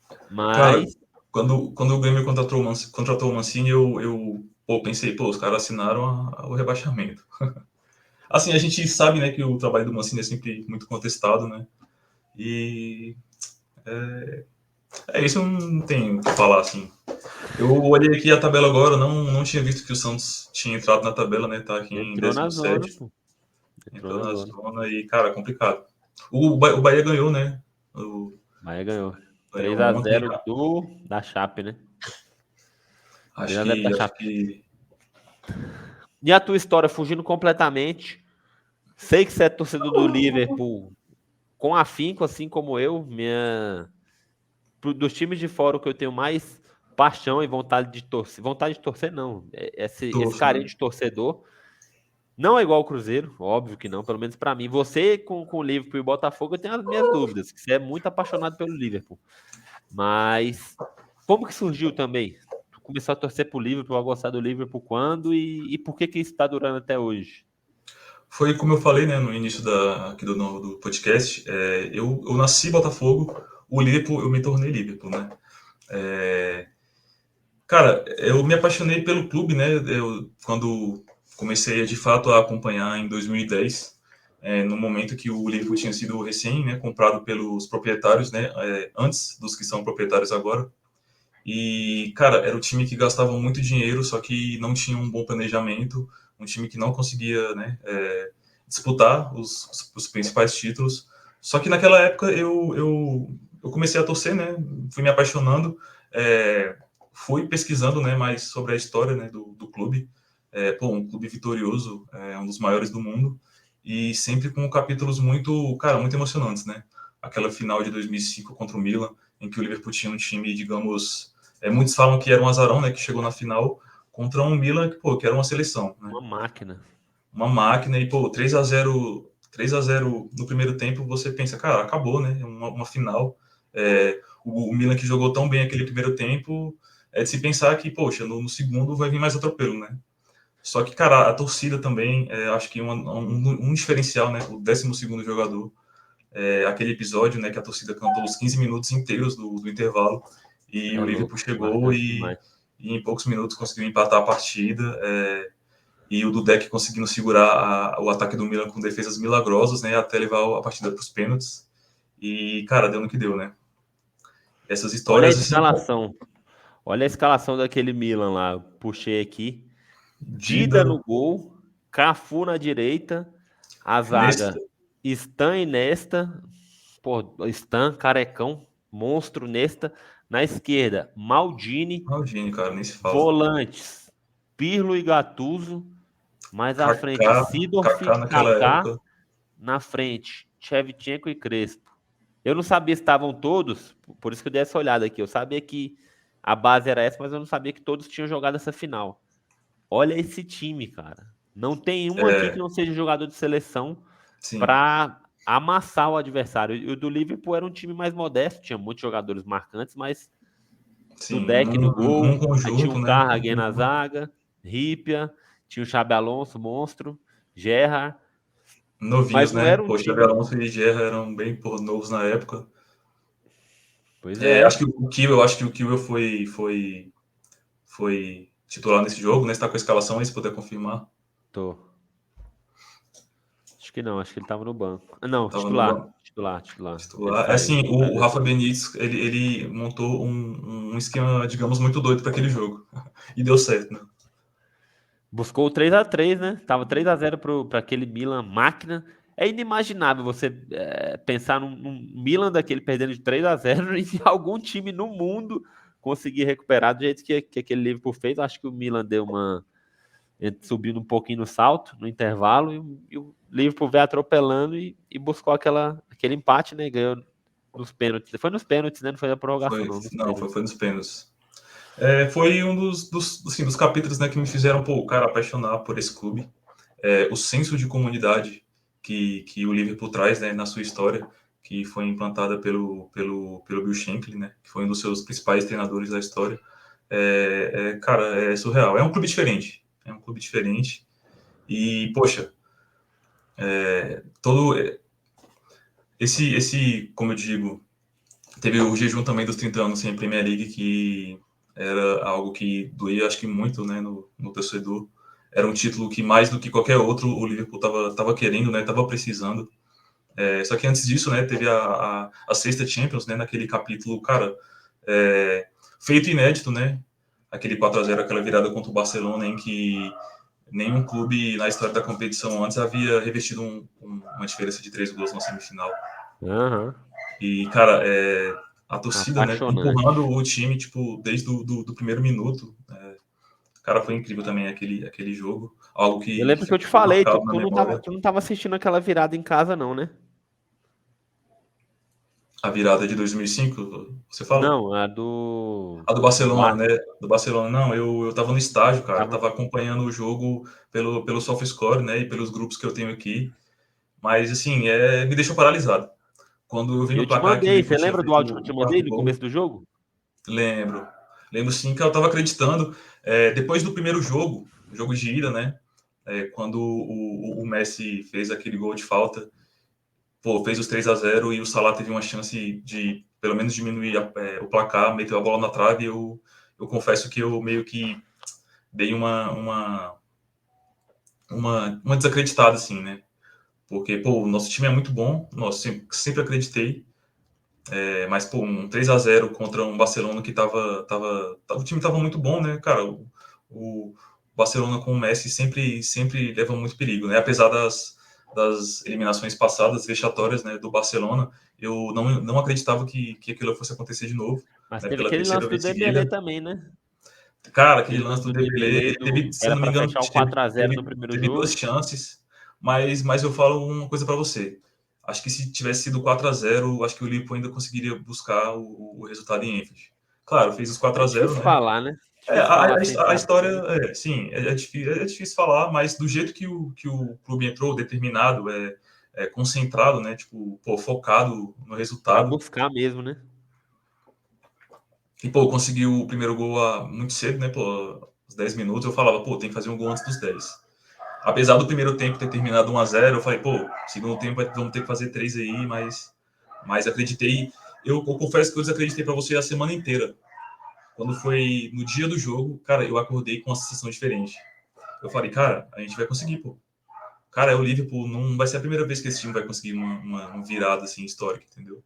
[SPEAKER 2] Cara,
[SPEAKER 1] Mas,
[SPEAKER 2] quando o Grêmio contratou o Mancini, eu pô, pensei, pô, os caras assinaram o rebaixamento. Assim, a gente sabe, né, que o trabalho do Mancini é sempre muito contestado, né? E isso, eu não tenho o que falar, assim. Eu olhei aqui a tabela agora, não tinha visto que o Santos tinha entrado na tabela, né? Tá aqui em
[SPEAKER 1] entrou na zona,
[SPEAKER 2] 17º,
[SPEAKER 1] pô. Entrou
[SPEAKER 2] entrou
[SPEAKER 1] na
[SPEAKER 2] na
[SPEAKER 1] zona.
[SPEAKER 2] zona e, cara, complicado. O Bahia ganhou, né? O
[SPEAKER 1] Bahia ganhou.
[SPEAKER 2] Ganhou
[SPEAKER 1] três a
[SPEAKER 2] ontem.
[SPEAKER 1] zero da Chape, né?
[SPEAKER 2] Acho
[SPEAKER 1] 3x0 da
[SPEAKER 2] que, acho
[SPEAKER 1] Chape.
[SPEAKER 2] que
[SPEAKER 1] E a tua história fugindo completamente. Sei que você é torcedor do Liverpool com afinco, assim como eu. Dos times de fora, o que eu tenho mais paixão e vontade de torcer. Vontade de torcer, não. Esse
[SPEAKER 2] torço,
[SPEAKER 1] carinho
[SPEAKER 2] né?
[SPEAKER 1] de torcedor. Não é igual ao Cruzeiro, óbvio que não, pelo menos pra mim. Você com o Liverpool e o Botafogo, eu tenho as minhas dúvidas, que você é muito apaixonado pelo Liverpool. Mas como que surgiu também? Tu começou a torcer pro Liverpool, a gostar do Liverpool quando e por que que isso tá durando até hoje?
[SPEAKER 2] Foi como eu falei, né, no início aqui do podcast. Eu nasci Botafogo, o Liverpool, eu me tornei Liverpool, né? É, cara, eu me apaixonei pelo clube, né? Quando comecei de fato a acompanhar em 2010, no momento que o Liverpool tinha sido recém, né, comprado pelos proprietários, né, antes dos que são proprietários agora. E, cara, era um time que gastava muito dinheiro, só que não tinha um bom planejamento, um time que não conseguia, né, disputar os principais títulos. Só que naquela época eu comecei a torcer, né, fui me apaixonando, fui pesquisando, né, mais sobre a história, né, do clube. Pô, um clube vitorioso, um dos maiores do mundo, e sempre com capítulos muito, cara, muito emocionantes, né? Aquela final de 2005 contra o Milan, em que o Liverpool tinha um time, digamos, muitos falam que era um azarão, né, que chegou na final contra um Milan que, pô, que era uma seleção, né?
[SPEAKER 1] Uma máquina.
[SPEAKER 2] Uma máquina e, pô, 3-0 no primeiro tempo, você pensa, cara, acabou, né? Uma final. O Milan que jogou tão bem aquele primeiro tempo, é de se pensar que, poxa, no segundo vai vir mais atropelo, né? Só que, cara, a torcida também, acho que um diferencial, né? O 12º jogador, aquele episódio, né, que a torcida cantou os 15 minutos inteiros do intervalo e
[SPEAKER 1] É
[SPEAKER 2] o Liverpool
[SPEAKER 1] louco,
[SPEAKER 2] chegou
[SPEAKER 1] marcante
[SPEAKER 2] e,
[SPEAKER 1] demais.
[SPEAKER 2] e em poucos minutos conseguiu empatar a partida. E o Dudek conseguindo segurar o ataque do Milan com defesas milagrosas, né, até levar a partida para os pênaltis. E, cara, deu no que deu, né? Essas
[SPEAKER 1] Olha a
[SPEAKER 2] histórias, assim,
[SPEAKER 1] escalação. Olha a escalação daquele Milan lá. Eu puxei aqui.
[SPEAKER 2] Dida,
[SPEAKER 1] Dida no gol, Cafu na direita, a
[SPEAKER 2] Nesta,
[SPEAKER 1] zaga Stan e Nesta. Pô, Stan, carecão, monstro Nesta. Na esquerda, Maldini.
[SPEAKER 2] Maldini, cara, nem se fala.
[SPEAKER 1] Volantes, Pirlo e Gattuso. Mais à frente, Seedorf,
[SPEAKER 2] Kaká naquela
[SPEAKER 1] Kaká.
[SPEAKER 2] época.
[SPEAKER 1] Na frente, Shevchenko e Crespo. Eu não sabia se estavam todos, por isso que eu dei essa olhada aqui. Eu sabia que a base era essa, mas eu não sabia que todos tinham jogado essa final. Olha esse time, cara. Não tem um aqui que
[SPEAKER 2] É,
[SPEAKER 1] não seja jogador de seleção
[SPEAKER 2] sim,
[SPEAKER 1] para amassar o adversário. E o do Liverpool era um time mais modesto, tinha muitos jogadores marcantes, mas
[SPEAKER 2] sim.
[SPEAKER 1] Dudek no
[SPEAKER 2] Num
[SPEAKER 1] gol, aí tinha
[SPEAKER 2] conjunto,
[SPEAKER 1] o
[SPEAKER 2] né?
[SPEAKER 1] Carragher na zaga, Ripia, tinha o Xabi Alonso, monstro, Gerrard, mas
[SPEAKER 2] Novinhos,
[SPEAKER 1] não
[SPEAKER 2] né?
[SPEAKER 1] era um
[SPEAKER 2] Poxa, Xabi
[SPEAKER 1] time.
[SPEAKER 2] Alonso e Gerra eram bem novos na época.
[SPEAKER 1] Pois é,
[SPEAKER 2] Acho que o Kiwior foi titular nesse jogo, né? Você tá com a escalação aí, se puder confirmar.
[SPEAKER 1] tô. Acho que não, acho que ele tava no banco. Ah, não,
[SPEAKER 2] Tava no
[SPEAKER 1] titular,
[SPEAKER 2] banco.
[SPEAKER 1] titular, titular. Ele
[SPEAKER 2] Titular.
[SPEAKER 1] saiu.
[SPEAKER 2] Assim,
[SPEAKER 1] Saiu
[SPEAKER 2] o Rafa
[SPEAKER 1] depois.
[SPEAKER 2] Benítez, ele montou um esquema, digamos, muito doido para aquele jogo. E deu certo, né?
[SPEAKER 1] Buscou o 3-3, né? Tava 3-0 para aquele Milan máquina. É inimaginável você pensar num Milan daquele perdendo de 3-0 e algum time no mundo conseguir recuperar do jeito que aquele Liverpool fez. Acho que o Milan deu uma. Subindo um pouquinho no salto, no intervalo, e o Liverpool veio atropelando e buscou aquele empate, né? Ganhou nos pênaltis. Foi nos pênaltis, né? Não foi na prorrogação,
[SPEAKER 2] Foi,
[SPEAKER 1] não. Nos
[SPEAKER 2] não,
[SPEAKER 1] pênaltis.
[SPEAKER 2] foi nos pênaltis. Foi um assim, dos capítulos, né, que me fizeram, pô, cara, apaixonar por esse clube. O senso de comunidade que o Liverpool traz, né, na sua história, que foi implantada pelo Bill Shankly, né, que foi um dos seus principais treinadores da história. Cara, é surreal. É um clube diferente. É um clube diferente. E, poxa, todo como eu digo, teve o jejum também dos 30 anos sem a Premier League, que era algo que doía, acho que muito, né, no torcedor. Era um título que, mais do que qualquer outro, o Liverpool tava querendo, né, tava precisando. Só que antes disso, né, teve a sexta Champions, né, naquele capítulo, cara, feito inédito, né, aquele 4-0, aquela virada contra o Barcelona, em que nenhum clube na história da competição antes havia revestido uma diferença de 3 gols na semifinal.
[SPEAKER 1] Aham.
[SPEAKER 2] E, cara, a torcida, né,
[SPEAKER 1] Apaixonante.
[SPEAKER 2] empurrando o time, tipo, desde do primeiro minuto. Cara, foi incrível também aquele jogo. Algo
[SPEAKER 1] Eu
[SPEAKER 2] que
[SPEAKER 1] lembro que eu te
[SPEAKER 2] ficou
[SPEAKER 1] falei, tu,
[SPEAKER 2] marcado na
[SPEAKER 1] tu, não tava,
[SPEAKER 2] memória.
[SPEAKER 1] tu não tava assistindo aquela virada em casa, não, né?
[SPEAKER 2] A virada de 2005, você fala?
[SPEAKER 1] Não, a do.
[SPEAKER 2] A do
[SPEAKER 1] Do
[SPEAKER 2] Barcelona,
[SPEAKER 1] Barça.
[SPEAKER 2] né? Do Barcelona, não, eu tava no estágio, cara. Eu
[SPEAKER 1] Tava.
[SPEAKER 2] tava acompanhando o jogo pelo SofaScore, né? E pelos grupos que eu tenho aqui. Mas, assim, me deixou paralisado. Quando eu vi
[SPEAKER 1] Eu
[SPEAKER 2] no
[SPEAKER 1] te
[SPEAKER 2] placar que o
[SPEAKER 1] mandei.
[SPEAKER 2] Liverpool
[SPEAKER 1] Você
[SPEAKER 2] tinha
[SPEAKER 1] lembra do
[SPEAKER 2] feito
[SPEAKER 1] áudio que eu
[SPEAKER 2] o
[SPEAKER 1] te mandei
[SPEAKER 2] quarto
[SPEAKER 1] no começo
[SPEAKER 2] gol,
[SPEAKER 1] do jogo?
[SPEAKER 2] lembro. Lembro sim que eu tava acreditando. Depois do primeiro jogo, o jogo de ida, né? Quando o Messi fez aquele gol de falta, pô, fez os 3-0 e o Salah teve uma chance de, pelo menos, diminuir o placar, meteu a bola na trave. Eu confesso que eu meio que dei uma desacreditada, assim, né? Porque, pô, o nosso time é muito bom, nós sempre acreditei, mas, pô, um 3-0 contra um Barcelona que o time tava muito bom, né, cara? O Barcelona com o Messi sempre leva muito perigo, né? Apesar das eliminações passadas, vexatórias, né, do Barcelona, eu não acreditava que aquilo fosse acontecer de novo,
[SPEAKER 1] Mas
[SPEAKER 2] né,
[SPEAKER 1] teve
[SPEAKER 2] pela
[SPEAKER 1] aquele
[SPEAKER 2] terceira
[SPEAKER 1] lance do
[SPEAKER 2] vez
[SPEAKER 1] Dembélé
[SPEAKER 2] seguida.
[SPEAKER 1] também, né?
[SPEAKER 2] Cara, aquele
[SPEAKER 1] Aquele
[SPEAKER 2] lance
[SPEAKER 1] lance
[SPEAKER 2] do
[SPEAKER 1] do
[SPEAKER 2] Dembélé,
[SPEAKER 1] Dembélé
[SPEAKER 2] ele teve, se eu
[SPEAKER 1] era
[SPEAKER 2] não me
[SPEAKER 1] pra
[SPEAKER 2] engano,
[SPEAKER 1] fechar o
[SPEAKER 2] teve,
[SPEAKER 1] 4-0 no
[SPEAKER 2] teve,
[SPEAKER 1] primeiro
[SPEAKER 2] teve duas
[SPEAKER 1] jogo.
[SPEAKER 2] chances, mas eu falo uma coisa para você. Acho que se tivesse sido 4-0, acho que o Liverpool ainda conseguiria buscar o resultado em Enfield. Claro, fez os
[SPEAKER 1] É
[SPEAKER 2] 4-0,
[SPEAKER 1] difícil
[SPEAKER 2] né?
[SPEAKER 1] falar, né?
[SPEAKER 2] É,
[SPEAKER 1] Difícil
[SPEAKER 2] a,
[SPEAKER 1] falar sem
[SPEAKER 2] a, a
[SPEAKER 1] estar
[SPEAKER 2] história,
[SPEAKER 1] assistindo.
[SPEAKER 2] sim, é difícil falar, mas do jeito que o clube entrou, determinado, concentrado, né? Tipo, pô, focado no
[SPEAKER 1] Pra
[SPEAKER 2] resultado.
[SPEAKER 1] buscar mesmo, né?
[SPEAKER 2] E, pô, conseguiu o primeiro gol muito cedo, né? Pô, aos 10 minutos, eu falava, pô, tem que fazer um gol antes dos 10. Apesar do primeiro tempo ter terminado 1-0, eu falei, pô, segundo tempo vamos ter que fazer 3 aí, mas acreditei. Eu confesso que eu desacreditei para você a semana inteira. Quando foi no dia do jogo, cara, eu acordei com uma sensação diferente. Eu falei, cara, a gente vai conseguir, pô. Cara, é o Liverpool, não vai ser a primeira vez que esse time vai conseguir uma virada assim histórica, entendeu?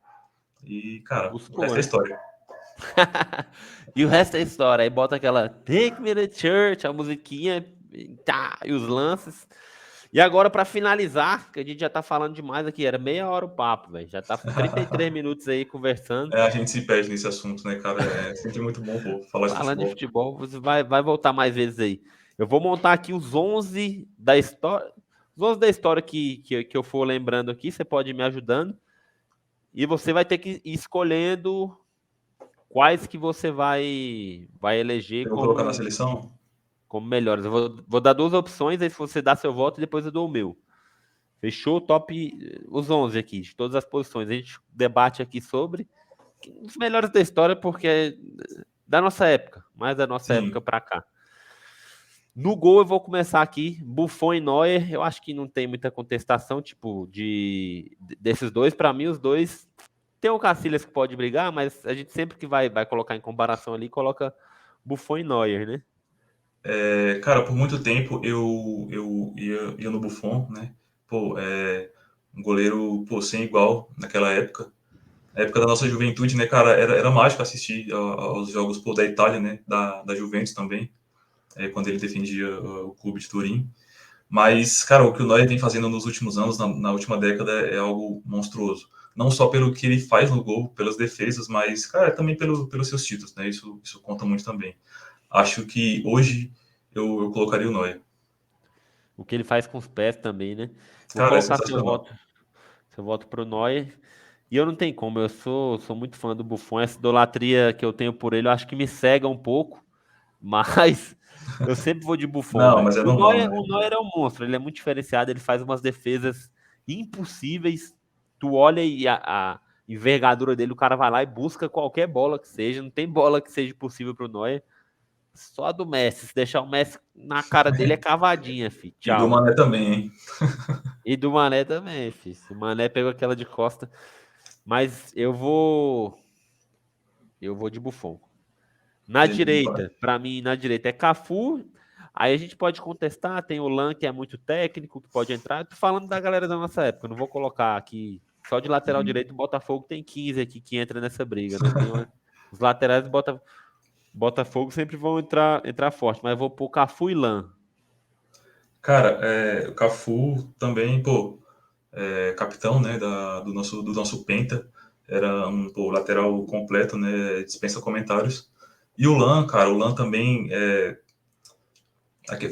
[SPEAKER 2] E,
[SPEAKER 1] E
[SPEAKER 2] cara, o
[SPEAKER 1] buscou,
[SPEAKER 2] resto é
[SPEAKER 1] né?
[SPEAKER 2] história.
[SPEAKER 1] E o resto é história. Aí bota aquela Take Me to Church, a musiquinha, tá, e os lances. E agora, pra finalizar, que a gente já tá falando demais aqui, era meia hora o papo, velho. Já tá 33 minutos aí conversando.
[SPEAKER 2] A gente se perde nesse assunto, né, cara? É sempre muito bom, pô, falar de
[SPEAKER 1] Falando de
[SPEAKER 2] futebol.
[SPEAKER 1] futebol, você vai voltar mais vezes aí. Eu vou montar aqui os 11 da história. Os 11 da história que eu for lembrando aqui, você pode ir me ajudando. E você vai ter que ir escolhendo quais que você vai eleger
[SPEAKER 2] Eu vou colocar na
[SPEAKER 1] como,
[SPEAKER 2] seleção?
[SPEAKER 1] como melhores. Eu vou dar duas opções, aí se você dá seu voto, depois eu dou o meu. Fechou? Top os 11 aqui, de todas as posições. A gente debate aqui sobre os melhores da história, porque é da nossa época, mais da nossa época
[SPEAKER 2] Sim,
[SPEAKER 1] pra cá. No gol eu vou começar aqui, Buffon e Neuer, eu acho que não tem muita contestação, tipo, desses dois, pra mim os dois tem o Cacilhas que pode brigar, mas a gente sempre que vai colocar em comparação ali, coloca Buffon e Neuer, né?
[SPEAKER 2] cara, por muito tempo eu ia no Buffon, né? Pô, um goleiro, pô, sem igual naquela época. Na época da nossa juventude, né, cara, era mágico assistir aos jogos, pô, da Itália, né? Da Juventus também. quando ele defendia o clube de Turim. Mas, cara, o que o Neuer vem fazendo nos últimos anos, na última década, é algo monstruoso. Não só pelo que ele faz no gol, pelas defesas, mas, cara, também pelos seus títulos, né? Isso conta muito também. Acho que hoje eu colocaria o Neuer.
[SPEAKER 1] O que ele faz com os pés também, né? Vou
[SPEAKER 2] Cara, é
[SPEAKER 1] colocar
[SPEAKER 2] sensacional.
[SPEAKER 1] seu voto pro Neuer. E eu não tenho como, eu sou muito fã do Buffon. Essa idolatria que eu tenho por ele, eu acho que me cega um pouco, mas eu sempre vou de Buffon,
[SPEAKER 2] Não,
[SPEAKER 1] velho.
[SPEAKER 2] mas é normal, né?
[SPEAKER 1] O Neuer é um monstro, ele é muito diferenciado, ele faz umas defesas impossíveis. Tu olha e a envergadura dele, o cara vai lá e busca qualquer bola que seja, não tem bola que seja possível pro Neuer. Só a do Messi, se deixar o Messi na cara dele é cavadinha, fi.
[SPEAKER 2] E do
[SPEAKER 1] Tchau.
[SPEAKER 2] Mané também, hein?
[SPEAKER 1] E do Mané também, fi. O Mané pegou aquela de costa, mas eu vou de Buffon. Na
[SPEAKER 2] Beleza.
[SPEAKER 1] direita, para mim, na direita é Cafu. Aí a gente pode contestar, tem o Lan, que é muito técnico, que pode entrar. Eu tô falando da galera da nossa época, não vou colocar aqui só de lateral direito, o Botafogo tem 15 aqui que entra nessa briga, né? Os laterais do Botafogo sempre vão entrar forte, mas eu vou pôr Cafu e Lan.
[SPEAKER 2] Cara, o Cafu também, pô, capitão, né, do nosso Penta, era um pô, lateral completo, né, dispensa comentários. E o Lan, cara, o Lan também,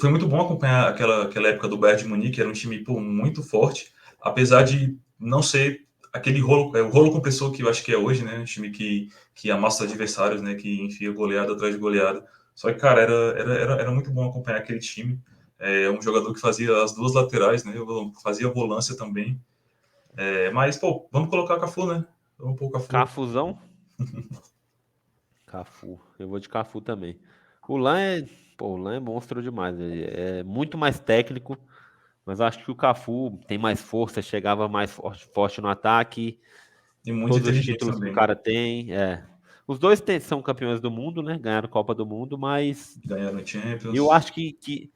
[SPEAKER 2] foi muito bom acompanhar aquela época do Bayern de Munique, era um time, pô, muito forte, apesar de não ser aquele rolo, o rolo compressor que eu acho que é hoje, né, um time que amassa adversários, né, que enfia goleada atrás de goleada. Só que, cara, era muito bom acompanhar aquele time. É um jogador que fazia as duas laterais, né, fazia volância também. Mas, pô, vamos colocar o Cafu, né? Vamos pôr o Cafu.
[SPEAKER 1] Cafuzão? Cafu. Eu vou de Cafu também. O Lan é, o Lan é monstro demais. Ele é muito mais técnico, mas acho que o Cafu tem mais força, chegava mais forte no ataque.
[SPEAKER 2] E muito
[SPEAKER 1] Todos os
[SPEAKER 2] inteligente
[SPEAKER 1] títulos que o
[SPEAKER 2] também.
[SPEAKER 1] cara tem, é. Os dois são campeões do mundo, né? Ganharam Copa do Mundo, mas
[SPEAKER 2] Ganharam
[SPEAKER 1] eu
[SPEAKER 2] Champions.
[SPEAKER 1] acho que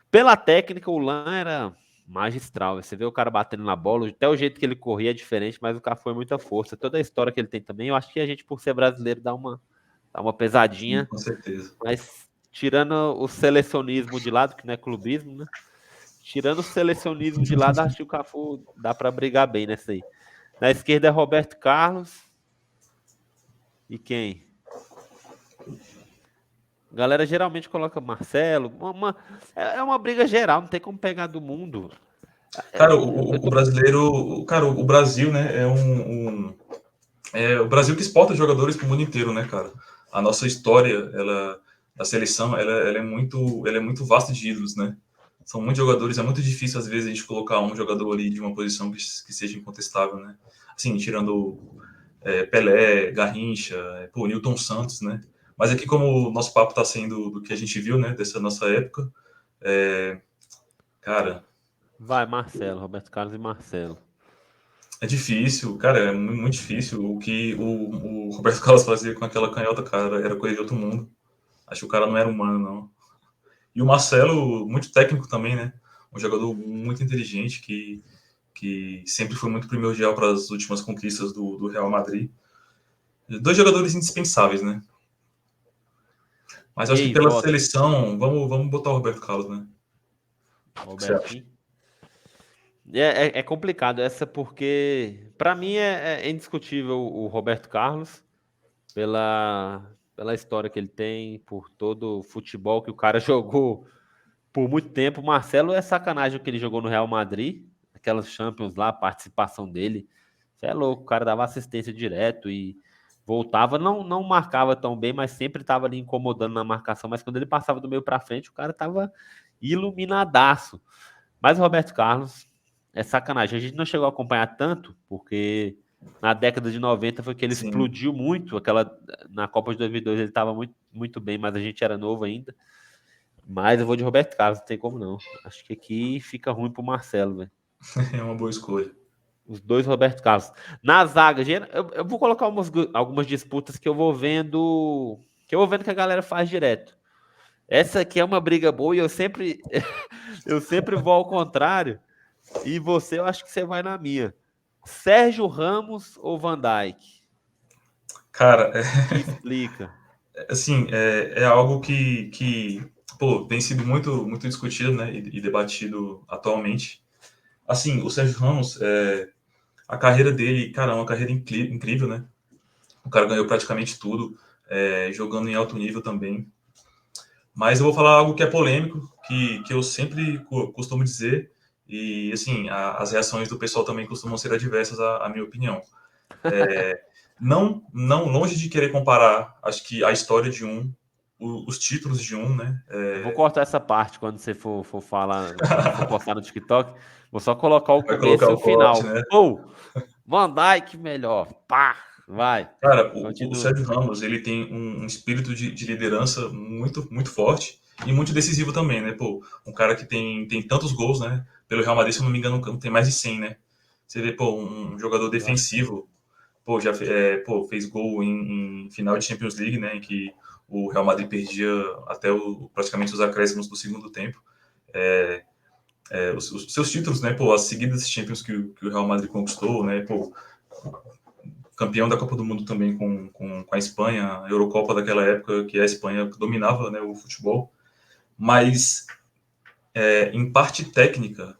[SPEAKER 1] pela técnica o Lan era magistral. Você vê o cara batendo na bola, até o jeito que ele corria é diferente, mas o Cafu é muita força. Toda a história que ele tem também, eu acho que a gente, por ser brasileiro, dá uma
[SPEAKER 2] Sim,
[SPEAKER 1] pesadinha,
[SPEAKER 2] com certeza.
[SPEAKER 1] mas tirando o selecionismo de lado, que não é clubismo, né? Tirando o selecionismo de lado, acho que o Cafu dá para brigar bem nessa aí. Na esquerda é Roberto Carlos e quem? A galera geralmente coloca Marcelo. É uma briga geral, não tem como pegar do mundo.
[SPEAKER 2] Cara,
[SPEAKER 1] Eu
[SPEAKER 2] o
[SPEAKER 1] tô,
[SPEAKER 2] brasileiro. Cara, o Brasil, né? É o Brasil que exporta jogadores pro mundo inteiro, né, cara? A nossa história, da seleção, ela é muito vasta de ídolos, né? São muitos jogadores, é muito difícil às vezes a gente colocar um jogador ali de uma posição que seja incontestável, né? Assim, tirando Pelé, Garrincha, pô, Newton Santos, né? Mas aqui, como o nosso papo está sendo do que a gente viu, né, dessa nossa época, cara,
[SPEAKER 1] vai, Marcelo, Roberto Carlos e Marcelo.
[SPEAKER 2] é difícil, cara, é muito difícil. O que o Roberto Carlos fazia com aquela canhota, cara, era coisa de outro mundo. Acho que o cara não era humano, não. E o Marcelo, muito técnico também, né? Um jogador muito inteligente que sempre foi muito primordial para as últimas conquistas do Real Madrid. Dois jogadores indispensáveis, né? Mas
[SPEAKER 1] E
[SPEAKER 2] acho que
[SPEAKER 1] aí,
[SPEAKER 2] pela
[SPEAKER 1] voto?
[SPEAKER 2] seleção, vamos botar o Roberto Carlos, né? O que você acha?
[SPEAKER 1] Robertinho? É complicado essa porque, para mim, é indiscutível o Roberto Carlos pela história que ele tem, por todo o futebol que o cara jogou por muito tempo. O Marcelo é sacanagem o que ele jogou no Real Madrid, aquelas Champions lá, a participação dele. Você é louco, o cara dava assistência direto e voltava, não marcava tão bem, mas sempre estava ali incomodando na marcação. Mas quando ele passava do meio para frente, o cara tava iluminadaço. Mas o Roberto Carlos é sacanagem. A gente não chegou a acompanhar tanto, porque na década de 90 foi que ele
[SPEAKER 2] Sim,
[SPEAKER 1] explodiu muito. Na Copa de 2002 ele estava muito, muito bem, mas a gente era novo ainda. Mas eu vou de Roberto Carlos, não tem como não. Acho que aqui fica ruim pro Marcelo, velho.
[SPEAKER 2] é uma boa escolha.
[SPEAKER 1] Os dois Roberto Carlos. Na zaga, eu vou colocar algumas disputas que eu vou vendo que a galera faz direto. Essa aqui é uma briga boa e eu sempre vou ao contrário. E você, eu acho que você vai na minha. Sérgio Ramos ou Van Dijk?
[SPEAKER 2] Cara,
[SPEAKER 1] Me explica.
[SPEAKER 2] assim, é algo que pô, tem sido muito discutido, né, e debatido atualmente. Assim, o Sérgio Ramos, a carreira dele, cara, é uma carreira incrível, né? O cara ganhou praticamente tudo, jogando em alto nível também. Mas eu vou falar algo que é polêmico, que eu sempre costumo dizer, e assim, as reações do pessoal também costumam ser adversas à minha opinião. Não longe de querer comparar, acho que a história de um, os títulos de um, né?
[SPEAKER 1] Eu vou cortar essa parte quando você for falar, quando for postar no TikTok. Vou só colocar o
[SPEAKER 2] Vai
[SPEAKER 1] começo
[SPEAKER 2] colocar
[SPEAKER 1] e o
[SPEAKER 2] o corte,
[SPEAKER 1] final.
[SPEAKER 2] né?
[SPEAKER 1] Ou, Van Dijk melhor. Pá! Vai.
[SPEAKER 2] Cara, o
[SPEAKER 1] Continua.
[SPEAKER 2] Sérgio Ramos, ele tem um espírito de liderança muito forte e muito decisivo também, né? Pô, um cara que tem tantos gols, né? Pelo Real Madrid, se eu não me engano, tem mais de 100, né? Você vê, pô, um jogador
[SPEAKER 1] Eu acho.
[SPEAKER 2] defensivo, pô, fez gol em final de Champions League, né? Em que o Real Madrid perdia até praticamente os acréscimos do segundo tempo. Os seus títulos, né? Pô, as seguidas Champions que o Real Madrid conquistou, né? Pô, campeão da Copa do Mundo também com a Espanha, a Eurocopa daquela época, que a Espanha dominava, né, o futebol. Mas, em parte técnica,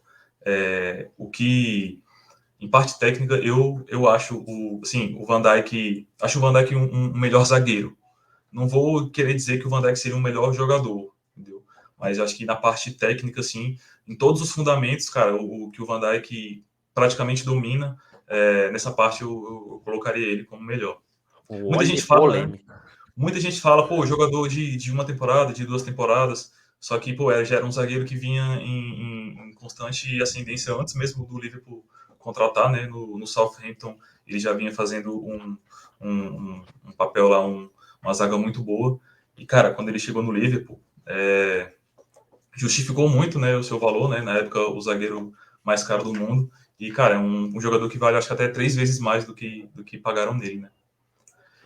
[SPEAKER 2] o que... Em parte técnica, eu acho o Van Dijk... Acho o Van Dijk um melhor zagueiro. Não vou querer dizer que o Van Dijk seria um melhor jogador, entendeu? Mas acho que na parte técnica, assim, em todos os fundamentos, cara, o que o Van Dijk praticamente domina, nessa parte eu colocaria ele como melhor. Muita
[SPEAKER 1] Olha,
[SPEAKER 2] gente fala, né?
[SPEAKER 1] polêmica.
[SPEAKER 2] Muita gente fala, pô, jogador de uma temporada, de 2 temporadas, só que, pô, já era um zagueiro que vinha em constante ascendência antes mesmo do Liverpool contratar, né? No Southampton, ele já vinha fazendo um papel lá, uma zaga muito boa. E, cara, quando ele chegou no Liverpool, justificou muito, né, o seu valor, né? Na época, o zagueiro mais caro do mundo. E, cara, é um jogador que vale, acho que até 3 vezes mais do que pagaram nele, né?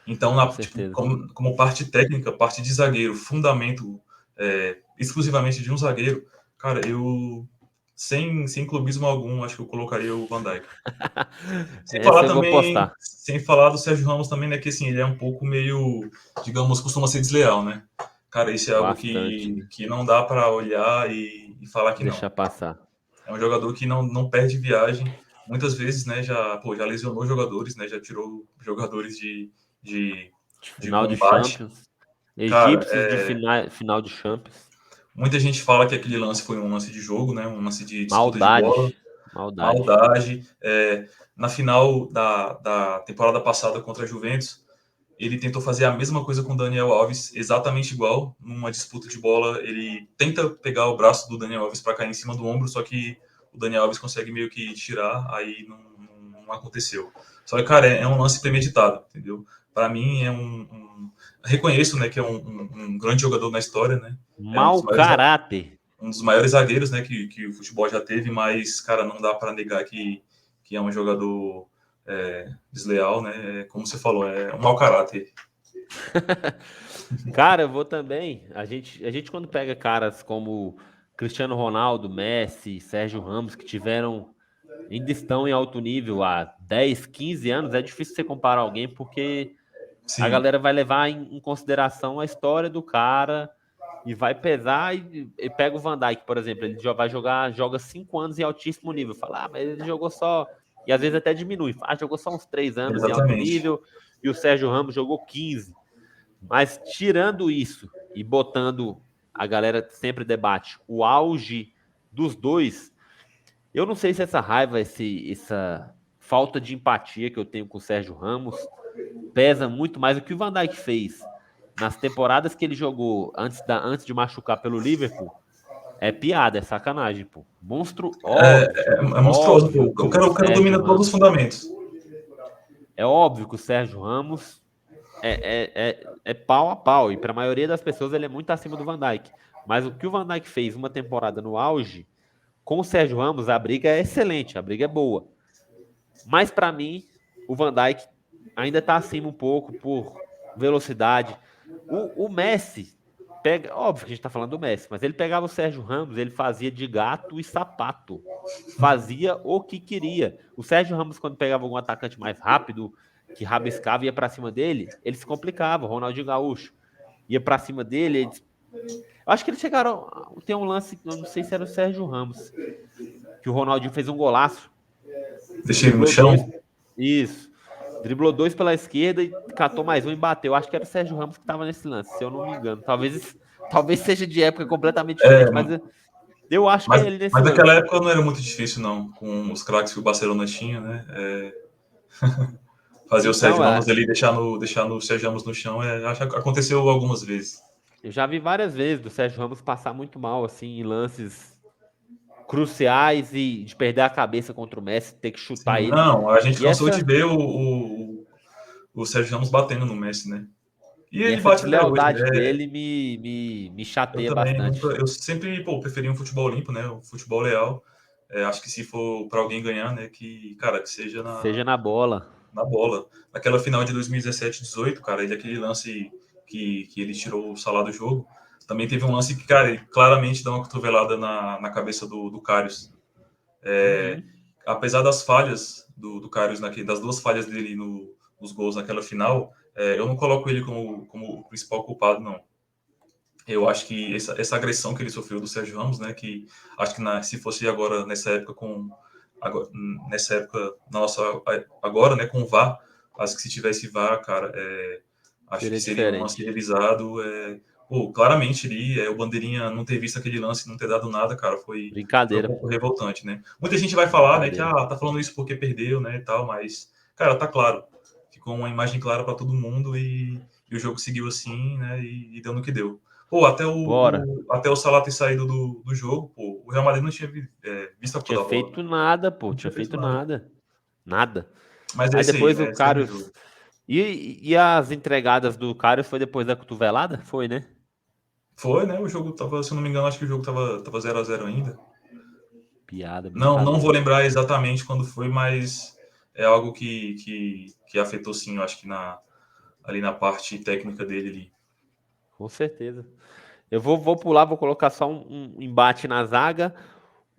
[SPEAKER 2] Então,
[SPEAKER 1] Com
[SPEAKER 2] tipo,
[SPEAKER 1] certeza.
[SPEAKER 2] como parte técnica, parte de zagueiro, fundamento exclusivamente de um zagueiro, cara, eu, sem clubismo algum, acho que eu colocaria o Van Dijk. Sem
[SPEAKER 1] Essa
[SPEAKER 2] falar
[SPEAKER 1] eu vou
[SPEAKER 2] também,
[SPEAKER 1] postar.
[SPEAKER 2] sem falar do Sérgio Ramos também, né, que assim, ele é um pouco meio, digamos, costuma ser desleal, né? Cara, isso é algo
[SPEAKER 1] Bastante.
[SPEAKER 2] que não dá para olhar e falar que não.
[SPEAKER 1] Deixar passar.
[SPEAKER 2] É um jogador que não perde viagem. Muitas vezes, né, já lesionou jogadores, né, já tirou jogadores de, de
[SPEAKER 1] Final de
[SPEAKER 2] combate.
[SPEAKER 1] Champions.
[SPEAKER 2] Cara,
[SPEAKER 1] Egípcios de final de Champions.
[SPEAKER 2] muita gente fala que aquele lance foi um lance de jogo, né, um lance de disputa de bola,
[SPEAKER 1] Maldade. Maldade.
[SPEAKER 2] maldade. Na final da temporada passada contra a Juventus, ele tentou fazer a mesma coisa com o Daniel Alves, exatamente igual. Numa disputa de bola, ele tenta pegar o braço do Daniel Alves para cair em cima do ombro, só que o Daniel Alves consegue meio que tirar, aí não aconteceu. Só que, cara, é um lance premeditado, entendeu? Para mim, reconheço, né, que é um grande jogador na história, né? É
[SPEAKER 1] Mau caráter.
[SPEAKER 2] um dos maiores zagueiros, né, que o futebol já teve, mas, cara, não dá para negar que é um jogador desleal, né? Como você falou, é um mau caráter.
[SPEAKER 1] Cara, eu vou também. A gente quando pega caras como Cristiano Ronaldo, Messi, Sérgio Ramos, que ainda estão em alto nível há 10, 15 anos, é difícil você comparar alguém porque a
[SPEAKER 2] Sim,
[SPEAKER 1] galera vai levar em consideração a história do cara e vai pesar e pega o Van Dijk, por exemplo, ele já vai joga 5 anos em altíssimo nível. Fala, mas ele jogou só. E às vezes até diminui. Jogou só uns 3 anos em alto
[SPEAKER 2] exatamente.
[SPEAKER 1] nível e o Sérgio Ramos jogou 15. Mas tirando isso e botando a galera sempre debate o auge dos dois, eu não sei se essa raiva, essa falta de empatia que eu tenho com o Sérgio Ramos pesa muito mais. O que o Van Dijk fez nas temporadas que ele jogou antes de machucar pelo Liverpool é piada, é sacanagem, pô. Monstro
[SPEAKER 2] É monstruoso, pô.
[SPEAKER 1] óbvio que o
[SPEAKER 2] O cara
[SPEAKER 1] Sérgio
[SPEAKER 2] domina todos os
[SPEAKER 1] Ramos.
[SPEAKER 2] fundamentos.
[SPEAKER 1] É óbvio que o Sérgio Ramos é pau a pau. E para a maioria das pessoas ele é muito acima do Van Dijk. Mas o que o Van Dijk fez uma temporada no auge, com o Sérgio Ramos, a briga é excelente, a briga é boa. Mas para mim, o Van Dijk ainda está acima um pouco por velocidade. O Messi pega, óbvio que a gente está falando do Messi, mas ele pegava o Sérgio Ramos, ele fazia de gato e sapato. Fazia o que queria. O Sérgio Ramos, quando pegava algum atacante mais rápido, que rabiscava e ia para cima dele, ele se complicava. O Ronaldinho Gaúcho ia para cima dele, Eu acho que eles chegaram. Tem um lance, eu não sei se era o Sérgio Ramos, que o Ronaldinho fez um golaço,
[SPEAKER 2] Deixei ele no
[SPEAKER 1] driblou dois.
[SPEAKER 2] chão.
[SPEAKER 1] Isso. Driblou dois pela esquerda e catou mais um e bateu. Acho que era o Sérgio Ramos que estava nesse lance, se eu não me engano. Talvez seja de época completamente
[SPEAKER 2] É,
[SPEAKER 1] diferente, mas eu acho que
[SPEAKER 2] mas,
[SPEAKER 1] é ele nesse
[SPEAKER 2] mas naquela
[SPEAKER 1] lance.
[SPEAKER 2] época não era muito difícil, não. Com os craques que o Barcelona tinha, né? Fazer o
[SPEAKER 1] Então,
[SPEAKER 2] Sérgio Ramos ali, deixar no Sérgio Ramos no chão, acho que aconteceu algumas vezes.
[SPEAKER 1] eu já vi várias vezes do Sérgio Ramos passar muito mal, assim, em lances cruciais e de perder a cabeça contra o Messi, ter que chutar
[SPEAKER 2] Sim,
[SPEAKER 1] ele.
[SPEAKER 2] não, a gente
[SPEAKER 1] E
[SPEAKER 2] cansou de
[SPEAKER 1] essa,
[SPEAKER 2] ver o Sérgio Ramos batendo no Messi, né? E
[SPEAKER 1] e
[SPEAKER 2] ele
[SPEAKER 1] essa
[SPEAKER 2] bate até hoje,
[SPEAKER 1] deslealdade
[SPEAKER 2] né?
[SPEAKER 1] dele me
[SPEAKER 2] Eu
[SPEAKER 1] chateia
[SPEAKER 2] também nunca,
[SPEAKER 1] bastante.
[SPEAKER 2] eu sempre, pô, preferi um futebol limpo, né? Um futebol leal. Acho que se for para alguém ganhar, né, que seja
[SPEAKER 1] Seja na bola.
[SPEAKER 2] na bola. Naquela final de 2017, 18, cara, aquele lance que ele tirou o Salah do jogo, também teve um lance que, cara, ele claramente dá uma cotovelada na cabeça do Karius.
[SPEAKER 1] Uhum.
[SPEAKER 2] Apesar das falhas do Karius, das duas falhas dele nos gols naquela final, eu não coloco ele como o principal culpado, não. Eu acho que essa agressão que ele sofreu do Sérgio Ramos, né, que acho que se fosse agora agora, nessa época na nossa agora, né, com o VAR, acho que se tivesse VAR, cara, acho que
[SPEAKER 1] Seria
[SPEAKER 2] seria um lance
[SPEAKER 1] diferente.
[SPEAKER 2] revisado, pô, claramente ali, o Bandeirinha não ter visto aquele lance, não ter dado nada, cara, foi um
[SPEAKER 1] Brincadeira.
[SPEAKER 2] pouco revoltante, né? Muita gente vai falar, né, que
[SPEAKER 1] Brincadeira.
[SPEAKER 2] tá falando isso porque perdeu, né, e tal, mas cara, tá claro. Ficou uma imagem clara para todo mundo e o jogo seguiu assim, né, e deu no que deu. Pô,
[SPEAKER 1] Bora.
[SPEAKER 2] até o Salah ter saído do jogo, pô, o Real Madrid não tinha visto a cor
[SPEAKER 1] Tinha
[SPEAKER 2] da bola.
[SPEAKER 1] feito nada, pô.
[SPEAKER 2] Não
[SPEAKER 1] Tinha
[SPEAKER 2] tinha feito
[SPEAKER 1] feito
[SPEAKER 2] nada.
[SPEAKER 1] nada. Nada.
[SPEAKER 2] Mas é
[SPEAKER 1] Aí
[SPEAKER 2] isso aí,
[SPEAKER 1] depois o
[SPEAKER 2] né? Segue o
[SPEAKER 1] Karius.
[SPEAKER 2] jogo.
[SPEAKER 1] E as entregadas do Karius foi depois da cotovelada? Foi, né?
[SPEAKER 2] Foi, né? O jogo tava, se eu não me engano, acho que o jogo tava 0-0 ainda.
[SPEAKER 1] Piada,
[SPEAKER 2] Não vou
[SPEAKER 1] brincadeira.
[SPEAKER 2] lembrar exatamente quando foi, mas é algo que afetou sim, eu acho que ali na parte técnica dele ali.
[SPEAKER 1] Com certeza. Eu vou pular, vou colocar só um embate na zaga,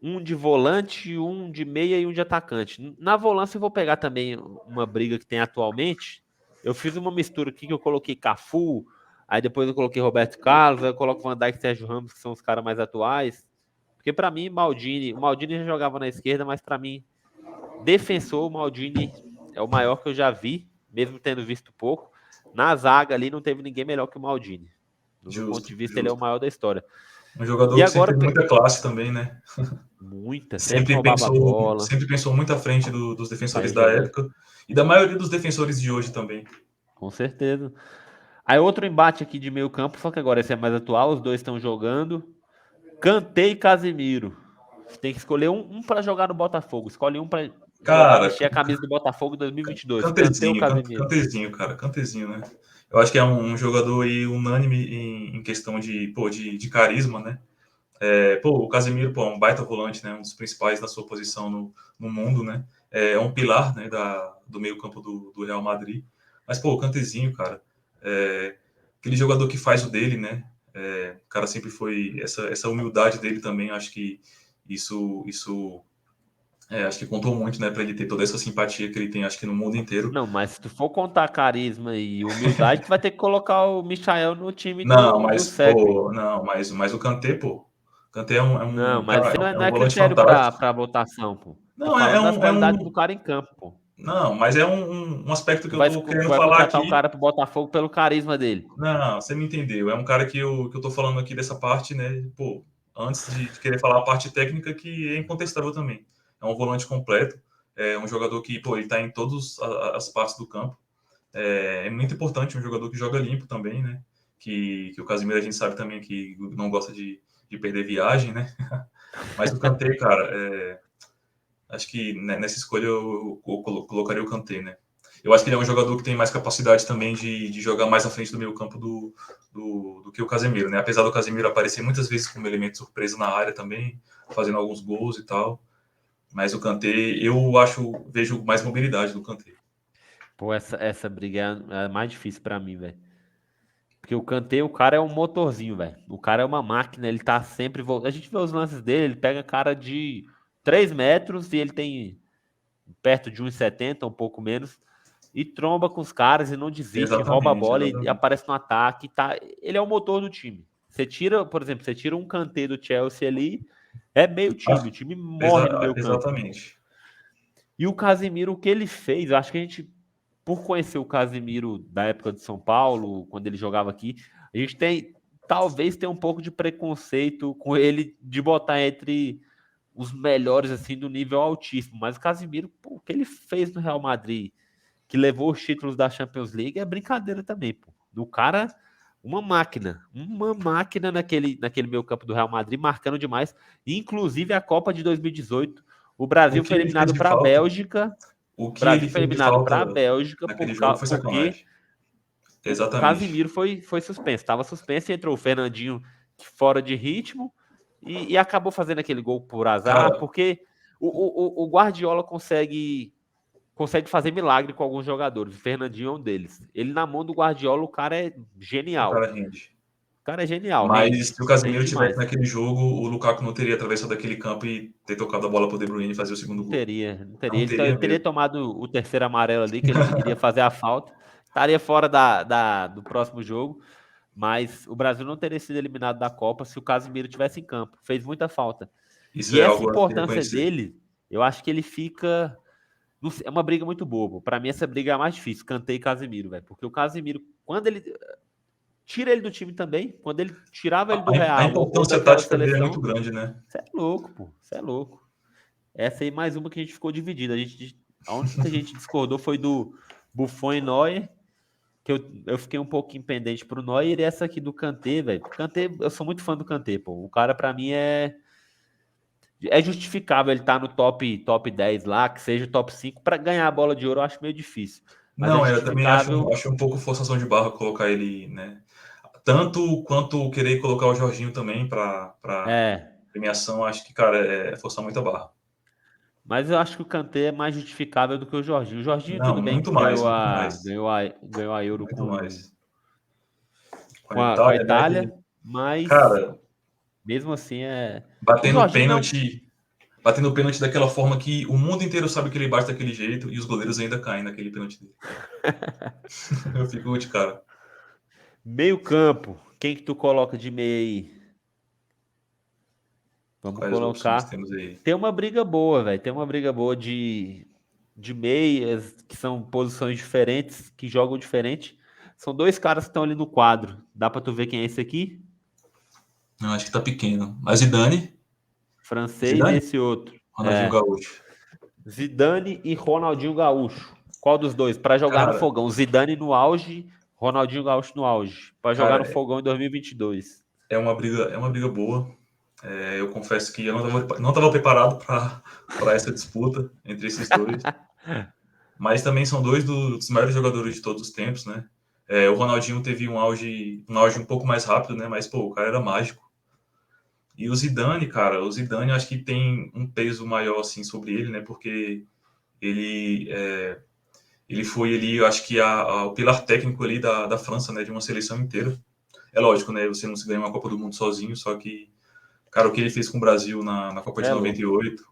[SPEAKER 1] um de volante, um de meia e um de atacante. Na volância eu vou pegar também uma briga que tem atualmente. Eu fiz uma mistura aqui que eu coloquei Cafu, aí depois eu coloquei Roberto Carlos, aí eu coloco Van Dijk e Sérgio Ramos, que são os caras mais atuais. Porque pra mim, o Maldini já jogava na esquerda, mas pra mim, defensor, o Maldini é o maior que eu já vi, mesmo tendo visto pouco. Na zaga ali não teve ninguém melhor que o Maldini. No meu ponto
[SPEAKER 2] Justo,
[SPEAKER 1] de vista, ele é o
[SPEAKER 2] justo.
[SPEAKER 1] maior da história.
[SPEAKER 2] Um jogador
[SPEAKER 1] E
[SPEAKER 2] que sempre
[SPEAKER 1] agora,
[SPEAKER 2] teve muita classe também, né?
[SPEAKER 1] muita, sempre roubava a bola,
[SPEAKER 2] Sempre pensou muito à frente dos defensores
[SPEAKER 1] saía
[SPEAKER 2] da
[SPEAKER 1] jogando,
[SPEAKER 2] época e da maioria dos defensores de hoje também.
[SPEAKER 1] com certeza. Aí outro embate aqui de meio campo, só que agora esse é mais atual, os dois estão jogando. Kanté e Casemiro. Tem que escolher um para jogar no Botafogo. Escolhe um para jogar,
[SPEAKER 2] Cara,
[SPEAKER 1] vestir a camisa do Botafogo em 2022. Kanté ou
[SPEAKER 2] Cantezinho,
[SPEAKER 1] Casemiro?
[SPEAKER 2] Cantezinho, cara, Cantezinho, né? Eu acho que é um jogador aí unânime em questão de carisma, né? Pô, o Casemiro, pô, é um baita volante, né? Um dos principais da sua posição no mundo, né? É um pilar, né, do meio campo do Real Madrid. Mas, pô, o Cantezinho, cara, aquele jogador que faz o dele, né? O cara sempre foi... Essa humildade dele também, acho que isso acho que contou muito, né, para ele ter toda essa simpatia que ele tem, acho que no mundo inteiro.
[SPEAKER 1] Não, mas se tu for contar carisma e humildade, tu vai ter que colocar o Michael no time
[SPEAKER 2] Não,
[SPEAKER 1] do
[SPEAKER 2] mas,
[SPEAKER 1] CEP.
[SPEAKER 2] pô, não, mas o Kanté, pô. O Kanté
[SPEAKER 1] Não, mas
[SPEAKER 2] cara,
[SPEAKER 1] isso não
[SPEAKER 2] é
[SPEAKER 1] não
[SPEAKER 2] um
[SPEAKER 1] é
[SPEAKER 2] volante
[SPEAKER 1] critério
[SPEAKER 2] fantástico.
[SPEAKER 1] para votação, pô. Tô
[SPEAKER 2] Não,
[SPEAKER 1] falando das qualidades do cara em campo, pô.
[SPEAKER 2] não, mas é um aspecto que eu tô
[SPEAKER 1] Tu
[SPEAKER 2] querendo
[SPEAKER 1] vai
[SPEAKER 2] falar
[SPEAKER 1] contratar um
[SPEAKER 2] aqui.
[SPEAKER 1] cara pro Botafogo pelo carisma dele.
[SPEAKER 2] Não, você me entendeu. É um cara que eu tô falando aqui dessa parte, né? Pô, antes de querer falar a parte técnica, que é incontestável também. É um volante completo, é um jogador que, pô, ele tá em todas as partes do campo. É muito importante um jogador que joga limpo também, né? Que o Casemiro a gente sabe também que não gosta de perder viagem, né? Mas o Kanté, cara, acho que nessa escolha eu colocaria o Kanté, né? Eu acho que ele é um jogador que tem mais capacidade também de jogar mais à frente do meio campo do que o Casemiro, né? Apesar do Casemiro aparecer muitas vezes como elemento surpresa na área também, fazendo alguns gols e tal. Mas o Kanté, vejo mais mobilidade do Kanté.
[SPEAKER 1] Pô, essa briga é mais difícil pra mim, velho. Porque o Kanté, o cara é um motorzinho, velho. O cara é uma máquina, ele tá sempre. A gente vê os lances dele, ele pega cara de 3 metros e ele tem perto de 1,70, um pouco menos. E tromba com os caras e não desiste, rouba a
[SPEAKER 2] Exatamente,
[SPEAKER 1] bola e
[SPEAKER 2] exatamente.
[SPEAKER 1] aparece no ataque. Tá... Ele é o motor do time. Você tira, por exemplo, você tira um Kanté do Chelsea ali, é meio time, o time morre no meio campo.
[SPEAKER 2] Exatamente.
[SPEAKER 1] E o Casemiro, o que ele fez, eu acho que a gente, por conhecer o Casemiro da época de São Paulo, quando ele jogava aqui, a gente talvez tenha um pouco de preconceito com ele de botar entre os melhores, assim, do nível altíssimo. Mas o Casemiro, pô, o que ele fez no Real Madrid, que levou os títulos da Champions League, é brincadeira também, pô. Do cara, uma máquina naquele meio campo do Real Madrid, marcando demais. Inclusive a Copa de 2018, o
[SPEAKER 2] O
[SPEAKER 1] Brasil
[SPEAKER 2] que
[SPEAKER 1] foi
[SPEAKER 2] ele fez
[SPEAKER 1] eliminado
[SPEAKER 2] de
[SPEAKER 1] para a
[SPEAKER 2] falta,
[SPEAKER 1] Bélgica.
[SPEAKER 2] o
[SPEAKER 1] O
[SPEAKER 2] que
[SPEAKER 1] Brasil
[SPEAKER 2] ele
[SPEAKER 1] foi
[SPEAKER 2] fez de
[SPEAKER 1] eliminado para a
[SPEAKER 2] falta
[SPEAKER 1] Bélgica
[SPEAKER 2] naquele jogo foi
[SPEAKER 1] porque
[SPEAKER 2] sacanagem.
[SPEAKER 1] o
[SPEAKER 2] Exatamente.
[SPEAKER 1] Casimiro foi suspenso. Estava suspenso e entrou o Fernandinho fora de ritmo e acabou fazendo aquele gol por azar,
[SPEAKER 2] Cara,
[SPEAKER 1] porque o Guardiola consegue fazer milagre com alguns jogadores. O Fernandinho é um deles. Ele, na mão do Guardiola, o cara é
[SPEAKER 2] o
[SPEAKER 1] genial.
[SPEAKER 2] cara rende.
[SPEAKER 1] O cara é genial,
[SPEAKER 2] Mas se o Casemiro
[SPEAKER 1] rende
[SPEAKER 2] tivesse
[SPEAKER 1] demais.
[SPEAKER 2] naquele jogo, o Lukaku não teria atravessado aquele campo e ter tocado a bola pro De Bruyne fazer o segundo
[SPEAKER 1] Não
[SPEAKER 2] gol.
[SPEAKER 1] teria, não teria.
[SPEAKER 2] Não
[SPEAKER 1] Ele
[SPEAKER 2] teria
[SPEAKER 1] teria
[SPEAKER 2] mesmo.
[SPEAKER 1] tomado o terceiro amarelo ali, que ele iria fazer a falta. Estaria fora do próximo jogo. Mas o Brasil não teria sido eliminado da Copa se o Casemiro tivesse em campo. Fez muita falta.
[SPEAKER 2] Isso
[SPEAKER 1] E
[SPEAKER 2] é
[SPEAKER 1] essa
[SPEAKER 2] algo a se
[SPEAKER 1] importância
[SPEAKER 2] reconhecer.
[SPEAKER 1] dele, eu acho que ele fica. É uma briga muito boa. Para mim, essa briga é a mais difícil. Kanté e Casemiro, velho. Porque o Casemiro, quando ele tira ele do time também, quando ele tirava ele do
[SPEAKER 2] A
[SPEAKER 1] Real ou
[SPEAKER 2] importância
[SPEAKER 1] daquela
[SPEAKER 2] tática dele é muito
[SPEAKER 1] seleção,
[SPEAKER 2] grande, né?
[SPEAKER 1] você é louco, pô. Você é louco. Essa aí, mais uma que a gente ficou dividido. A única que a gente discordou foi do Buffon e Neuer, que eu fiquei um pouquinho pendente pro Neuer, e essa aqui do Kanté, velho. Kanté, eu sou muito fã do Kanté, pô. O cara, pra mim, é justificável ele estar no top 10 lá, que seja top 5 para ganhar a bola de ouro, eu acho meio difícil. Mas é
[SPEAKER 2] Não, eu também acho,
[SPEAKER 1] justificável.
[SPEAKER 2] acho um pouco forçação de barra colocar ele, né? Tanto quanto querer colocar o Jorginho também para
[SPEAKER 1] É.
[SPEAKER 2] premiação, acho que, cara, é forçar muita barra.
[SPEAKER 1] Mas eu acho que o Kanté é mais justificável do que o Jorginho. O Jorginho,
[SPEAKER 2] Não,
[SPEAKER 1] tudo bem,
[SPEAKER 2] muito mais, muito
[SPEAKER 1] ganhou a Euro
[SPEAKER 2] muito
[SPEAKER 1] com,
[SPEAKER 2] mais. Com a
[SPEAKER 1] com a
[SPEAKER 2] Itália, né?
[SPEAKER 1] Itália, mas
[SPEAKER 2] Cara,
[SPEAKER 1] mesmo assim é. O
[SPEAKER 2] batendo
[SPEAKER 1] Jorginho não.
[SPEAKER 2] pênalti, batendo pênalti daquela forma que o mundo inteiro sabe que ele bate daquele jeito e os goleiros ainda caem naquele pênalti dele. Eu fico de cara.
[SPEAKER 1] Meio campo. Quem que tu coloca de meio aí? Vamos
[SPEAKER 2] Quais opções
[SPEAKER 1] colocar.
[SPEAKER 2] temos aí?
[SPEAKER 1] Tem uma briga boa, velho. Tem uma briga boa de meias, que são posições diferentes, que jogam diferente. São dois caras que estão ali no quadro. Dá pra tu ver quem é esse aqui?
[SPEAKER 2] Não, acho que tá pequeno. Mas Zidane?
[SPEAKER 1] Francês e
[SPEAKER 2] Zidane?
[SPEAKER 1] esse outro.
[SPEAKER 2] Ronaldinho
[SPEAKER 1] É.
[SPEAKER 2] Gaúcho.
[SPEAKER 1] Zidane e Ronaldinho Gaúcho. Qual dos dois? Pra jogar no
[SPEAKER 2] Cara,
[SPEAKER 1] fogão. Zidane no auge, Ronaldinho Gaúcho no auge. Pra jogar no
[SPEAKER 2] cara,
[SPEAKER 1] fogão em 2022.
[SPEAKER 2] é uma briga boa. É, eu confesso que eu não tava preparado para essa disputa entre esses dois. Mas também são dois dos maiores jogadores de todos os tempos, né? É, o Ronaldinho teve um auge um pouco mais rápido, né? Mas, pô, o cara era mágico. E o Zidane, cara, o Zidane eu acho que tem um peso maior, assim, sobre ele, né? Porque ele, ele foi ali, eu acho que o pilar técnico ali da França, né? De uma seleção inteira. É lógico, né? Você não se ganha uma Copa do Mundo sozinho, só que, cara, o que ele fez com o Brasil na Copa de
[SPEAKER 1] É louco.
[SPEAKER 2] 98,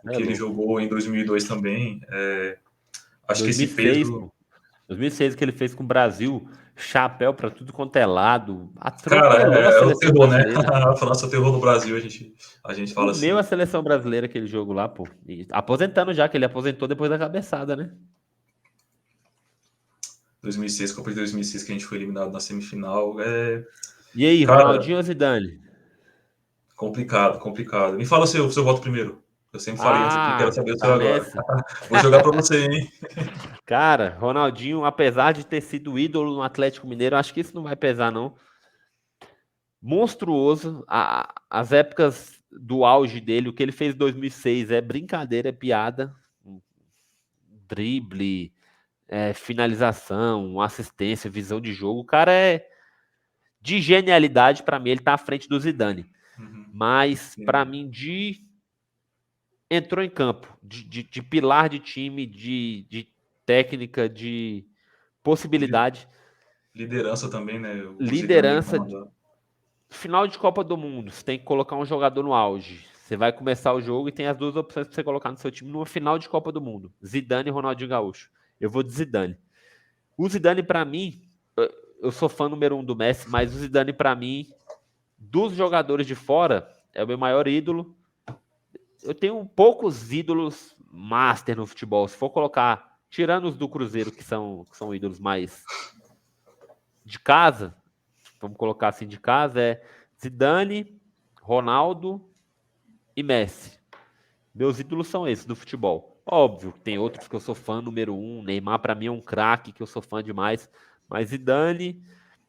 [SPEAKER 2] o
[SPEAKER 1] É
[SPEAKER 2] que ele
[SPEAKER 1] louco.
[SPEAKER 2] jogou em 2002 também, acho que esse
[SPEAKER 1] 2006,
[SPEAKER 2] peso.
[SPEAKER 1] pô. 2006 que ele fez com o Brasil, chapéu pra tudo quanto é lado,
[SPEAKER 2] Cara,
[SPEAKER 1] atropelou a
[SPEAKER 2] é o
[SPEAKER 1] seleção
[SPEAKER 2] terror, né?
[SPEAKER 1] brasileira.
[SPEAKER 2] A França terror no Brasil, a gente fala
[SPEAKER 1] Comeu
[SPEAKER 2] assim.
[SPEAKER 1] a seleção brasileira aquele jogo lá, pô. E aposentando já, que ele aposentou depois da cabeçada, né?
[SPEAKER 2] 2006, Copa de 2006, que a gente foi eliminado na semifinal.
[SPEAKER 1] E aí,
[SPEAKER 2] Cara,
[SPEAKER 1] Ronaldinho ou Zidane?
[SPEAKER 2] complicado, complicado. Me fala seu voto primeiro. Eu sempre falei antes aqui, quero
[SPEAKER 1] Ah,
[SPEAKER 2] saber o seu
[SPEAKER 1] tá
[SPEAKER 2] agora.
[SPEAKER 1] nessa.
[SPEAKER 2] Vou jogar pra você, hein?
[SPEAKER 1] Cara, Ronaldinho, apesar de ter sido ídolo no Atlético Mineiro, acho que isso não vai pesar, não. Monstruoso. As épocas do auge dele, o que ele fez em 2006 é brincadeira, é piada. Drible, finalização, assistência, visão de jogo. O cara é de genialidade, para mim, ele tá à frente do Zidane.
[SPEAKER 2] Uhum,
[SPEAKER 1] Mas, para
[SPEAKER 2] entendo.
[SPEAKER 1] mim, entrou em campo, de pilar de time, de técnica, de
[SPEAKER 2] Li-
[SPEAKER 1] possibilidade,
[SPEAKER 2] Liderança também, né? O Zidane
[SPEAKER 1] liderança.
[SPEAKER 2] comanda.
[SPEAKER 1] Final de Copa do Mundo, você tem que colocar um jogador no auge. Você vai começar o jogo e tem as duas opções para você colocar no seu time numa final de Copa do Mundo: Zidane e Ronaldinho Gaúcho. Eu vou de Zidane. O Zidane, para mim, eu sou fã número 1 do Messi, mas o Zidane, para mim, dos jogadores de fora, é o meu maior ídolo. Eu tenho poucos ídolos master no futebol. Se for colocar, tirando os do Cruzeiro, que são ídolos mais de casa, vamos colocar assim de casa, é Zidane, Ronaldo e Messi. Meus ídolos são esses do futebol. Óbvio, tem outros que eu sou fã número um. Neymar, para mim, é um craque que eu sou fã demais. Mas Zidane,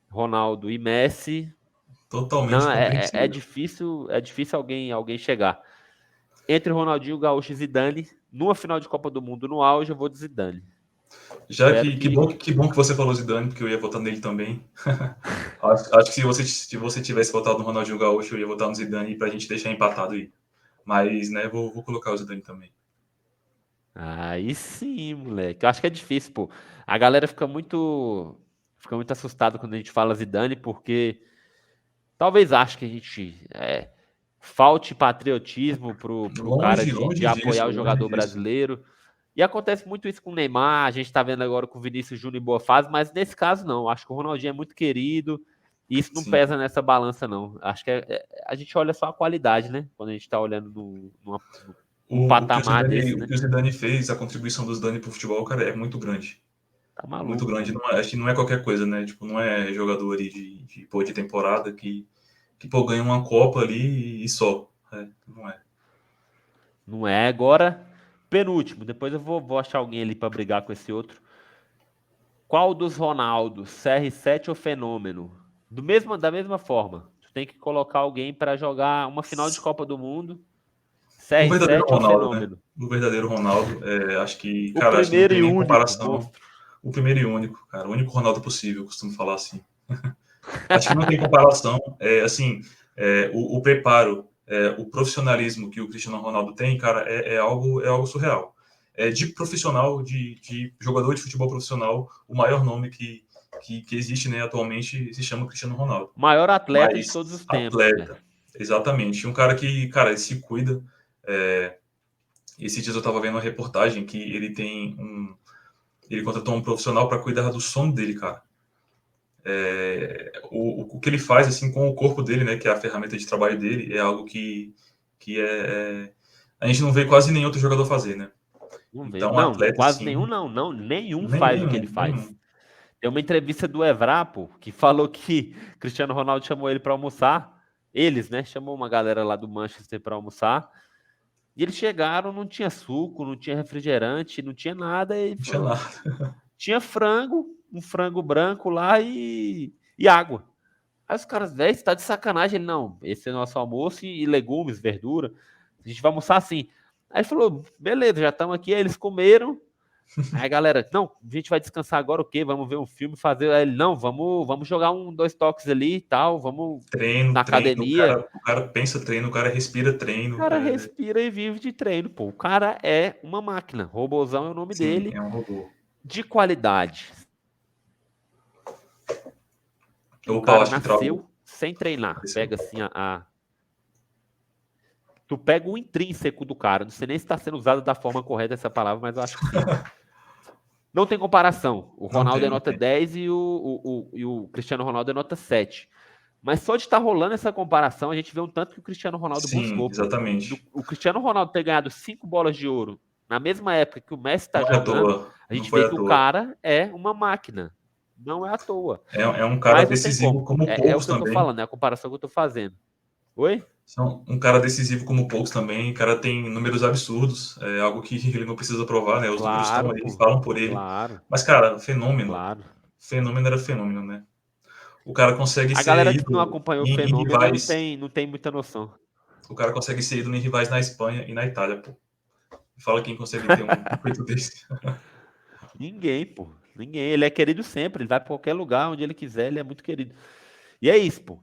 [SPEAKER 1] Ronaldo e Messi,
[SPEAKER 2] Totalmente
[SPEAKER 1] não é
[SPEAKER 2] compreensível.
[SPEAKER 1] difícil, alguém chegar. Entre Ronaldinho Gaúcho e Zidane, numa final de Copa do Mundo no auge, eu vou de Zidane.
[SPEAKER 2] Já
[SPEAKER 1] Espero que
[SPEAKER 2] que bom que você falou Zidane, porque eu ia votar nele também. Acho que se você tivesse votado no Ronaldinho Gaúcho, eu ia votar no Zidane pra gente deixar empatado aí. Mas, né, vou colocar o Zidane também.
[SPEAKER 1] aí sim, moleque. Eu acho que é difícil, pô. A galera fica muito assustada quando a gente fala Zidane, porque talvez ache que a gente falte patriotismo pro cara de
[SPEAKER 2] Longe
[SPEAKER 1] apoiar
[SPEAKER 2] disso,
[SPEAKER 1] o
[SPEAKER 2] longe
[SPEAKER 1] jogador
[SPEAKER 2] disso.
[SPEAKER 1] brasileiro. E acontece muito isso com o Neymar, a gente tá vendo agora com o Vinícius Júnior em boa fase, mas nesse caso não. Acho que o Ronaldinho é muito querido e isso não
[SPEAKER 2] Sim.
[SPEAKER 1] pesa nessa balança, não. Acho que a gente olha só a qualidade, né? Quando a gente tá olhando num patamar desse,
[SPEAKER 2] O
[SPEAKER 1] né?
[SPEAKER 2] que o Zidane fez, a contribuição do Zidane pro futebol, cara, é muito grande.
[SPEAKER 1] Tá
[SPEAKER 2] Muito
[SPEAKER 1] maluco,
[SPEAKER 2] grande.
[SPEAKER 1] pô.
[SPEAKER 2] Acho que não é qualquer coisa, né? Tipo, não é jogador ali de temporada que pô, ganha uma Copa ali e só. Não é.
[SPEAKER 1] Não é agora. Penúltimo, depois eu vou achar alguém ali pra brigar com esse outro. Qual dos Ronaldos, CR7 ou Fenômeno? Da mesma forma, tu tem que colocar alguém pra jogar uma final de Copa do Mundo,
[SPEAKER 2] O verdadeiro
[SPEAKER 1] CR7 ou
[SPEAKER 2] Ronaldo, né?
[SPEAKER 1] Fenômeno?
[SPEAKER 2] O verdadeiro Ronaldo, acho que,
[SPEAKER 1] O
[SPEAKER 2] cara, acho que não
[SPEAKER 1] primeiro
[SPEAKER 2] tem
[SPEAKER 1] e
[SPEAKER 2] nem
[SPEAKER 1] único,
[SPEAKER 2] comparação.
[SPEAKER 1] monstro.
[SPEAKER 2] O primeiro e único, cara. O único Ronaldo possível, eu costumo falar assim. Acho que não tem comparação. Assim, o preparo, o profissionalismo que o Cristiano Ronaldo tem, cara, é algo surreal. De profissional, de jogador de futebol profissional, o maior nome que existe, né, atualmente se chama Cristiano Ronaldo.
[SPEAKER 1] Maior atleta de todos
[SPEAKER 2] Mas
[SPEAKER 1] os tempos, né?
[SPEAKER 2] atleta, exatamente. Um cara que, cara, ele se cuida. É, esses dias eu estava vendo uma reportagem que ele contratou um profissional para cuidar do sono dele, cara. O que ele faz assim com o corpo dele, né, que é a ferramenta de trabalho dele, é algo que a gente não vê quase nenhum outro jogador fazer, né?
[SPEAKER 1] Não vê.
[SPEAKER 2] Então,
[SPEAKER 1] Não,
[SPEAKER 2] atleta,
[SPEAKER 1] quase nenhum,
[SPEAKER 2] sim,
[SPEAKER 1] não, não. Nenhum faz o que ele faz.
[SPEAKER 2] nenhum.
[SPEAKER 1] Tem uma entrevista do Evra, pô, que falou que Cristiano Ronaldo chamou ele pra almoçar. Eles, né? Chamou uma galera lá do Manchester pra almoçar. E eles chegaram, não tinha suco, não tinha refrigerante, não tinha nada. E
[SPEAKER 2] Não tinha
[SPEAKER 1] falou,
[SPEAKER 2] nada.
[SPEAKER 1] tinha frango, um frango branco lá e água. Aí os caras, velho, você tá de sacanagem. Ele, não, esse é nosso almoço e legumes, verdura. A gente vai almoçar assim. Aí ele falou, beleza, já estamos aqui. Aí eles comeram. Aí a galera, não, a gente vai descansar agora o quê? Vamos ver um filme, fazer. Aí ele, não, vamos jogar dois toques ali e tal, vamos na
[SPEAKER 2] Treino,
[SPEAKER 1] academia.
[SPEAKER 2] o cara pensa treino, o cara respira
[SPEAKER 1] O
[SPEAKER 2] treino.
[SPEAKER 1] cara respira e vive de treino, pô. O cara é uma máquina. Robozão é o nome
[SPEAKER 2] Sim,
[SPEAKER 1] dele.
[SPEAKER 2] é um robô.
[SPEAKER 1] De qualidade. O
[SPEAKER 2] Opa,
[SPEAKER 1] cara
[SPEAKER 2] acho que travou.
[SPEAKER 1] nasceu sem treinar.
[SPEAKER 2] Apareceu.
[SPEAKER 1] Pega assim Tu pega o intrínseco do cara. Não sei nem se está sendo usada da forma correta essa palavra, mas eu acho que sim. Não tem comparação. O
[SPEAKER 2] Não
[SPEAKER 1] Ronaldo
[SPEAKER 2] tem,
[SPEAKER 1] é
[SPEAKER 2] não
[SPEAKER 1] nota
[SPEAKER 2] tem.
[SPEAKER 1] 10 e o Cristiano Ronaldo é nota 7. Mas só de estar rolando essa comparação, a gente vê um tanto que o Cristiano Ronaldo
[SPEAKER 2] Sim,
[SPEAKER 1] buscou, pô.
[SPEAKER 2] exatamente.
[SPEAKER 1] O Cristiano Ronaldo ter ganhado 5 bolas de ouro na mesma época que o Messi está
[SPEAKER 2] Não é à
[SPEAKER 1] jogando,
[SPEAKER 2] toa.
[SPEAKER 1] a
[SPEAKER 2] Não
[SPEAKER 1] gente vê
[SPEAKER 2] foi à
[SPEAKER 1] que o
[SPEAKER 2] toa.
[SPEAKER 1] cara é uma máquina. Não é à toa.
[SPEAKER 2] É um cara
[SPEAKER 1] Mas não tem
[SPEAKER 2] decisivo
[SPEAKER 1] como.
[SPEAKER 2] como
[SPEAKER 1] É o
[SPEAKER 2] poucos
[SPEAKER 1] que eu tô
[SPEAKER 2] também.
[SPEAKER 1] falando, é a comparação que eu tô fazendo. Oi?
[SPEAKER 2] Um cara decisivo como poucos também. O cara tem números absurdos. É algo que ele não precisa provar, né? Os números estão
[SPEAKER 1] Claro,
[SPEAKER 2] aí,
[SPEAKER 1] pô.
[SPEAKER 2] falam por ele.
[SPEAKER 1] Claro,
[SPEAKER 2] Mas, cara, fenômeno.
[SPEAKER 1] claro.
[SPEAKER 2] Fenômeno era fenômeno, né? O cara consegue
[SPEAKER 1] A
[SPEAKER 2] ser
[SPEAKER 1] galera que não
[SPEAKER 2] ídolo
[SPEAKER 1] acompanhou o
[SPEAKER 2] em
[SPEAKER 1] fenômeno
[SPEAKER 2] rivais.
[SPEAKER 1] não tem muita noção.
[SPEAKER 2] O cara consegue ser ídolo em rivais na Espanha e na Itália, pô. Fala quem consegue ter um feito desse.
[SPEAKER 1] Ninguém, pô. Ninguém. Ele é querido sempre. Ele vai pra qualquer lugar onde ele quiser, ele é muito querido. E é isso, pô.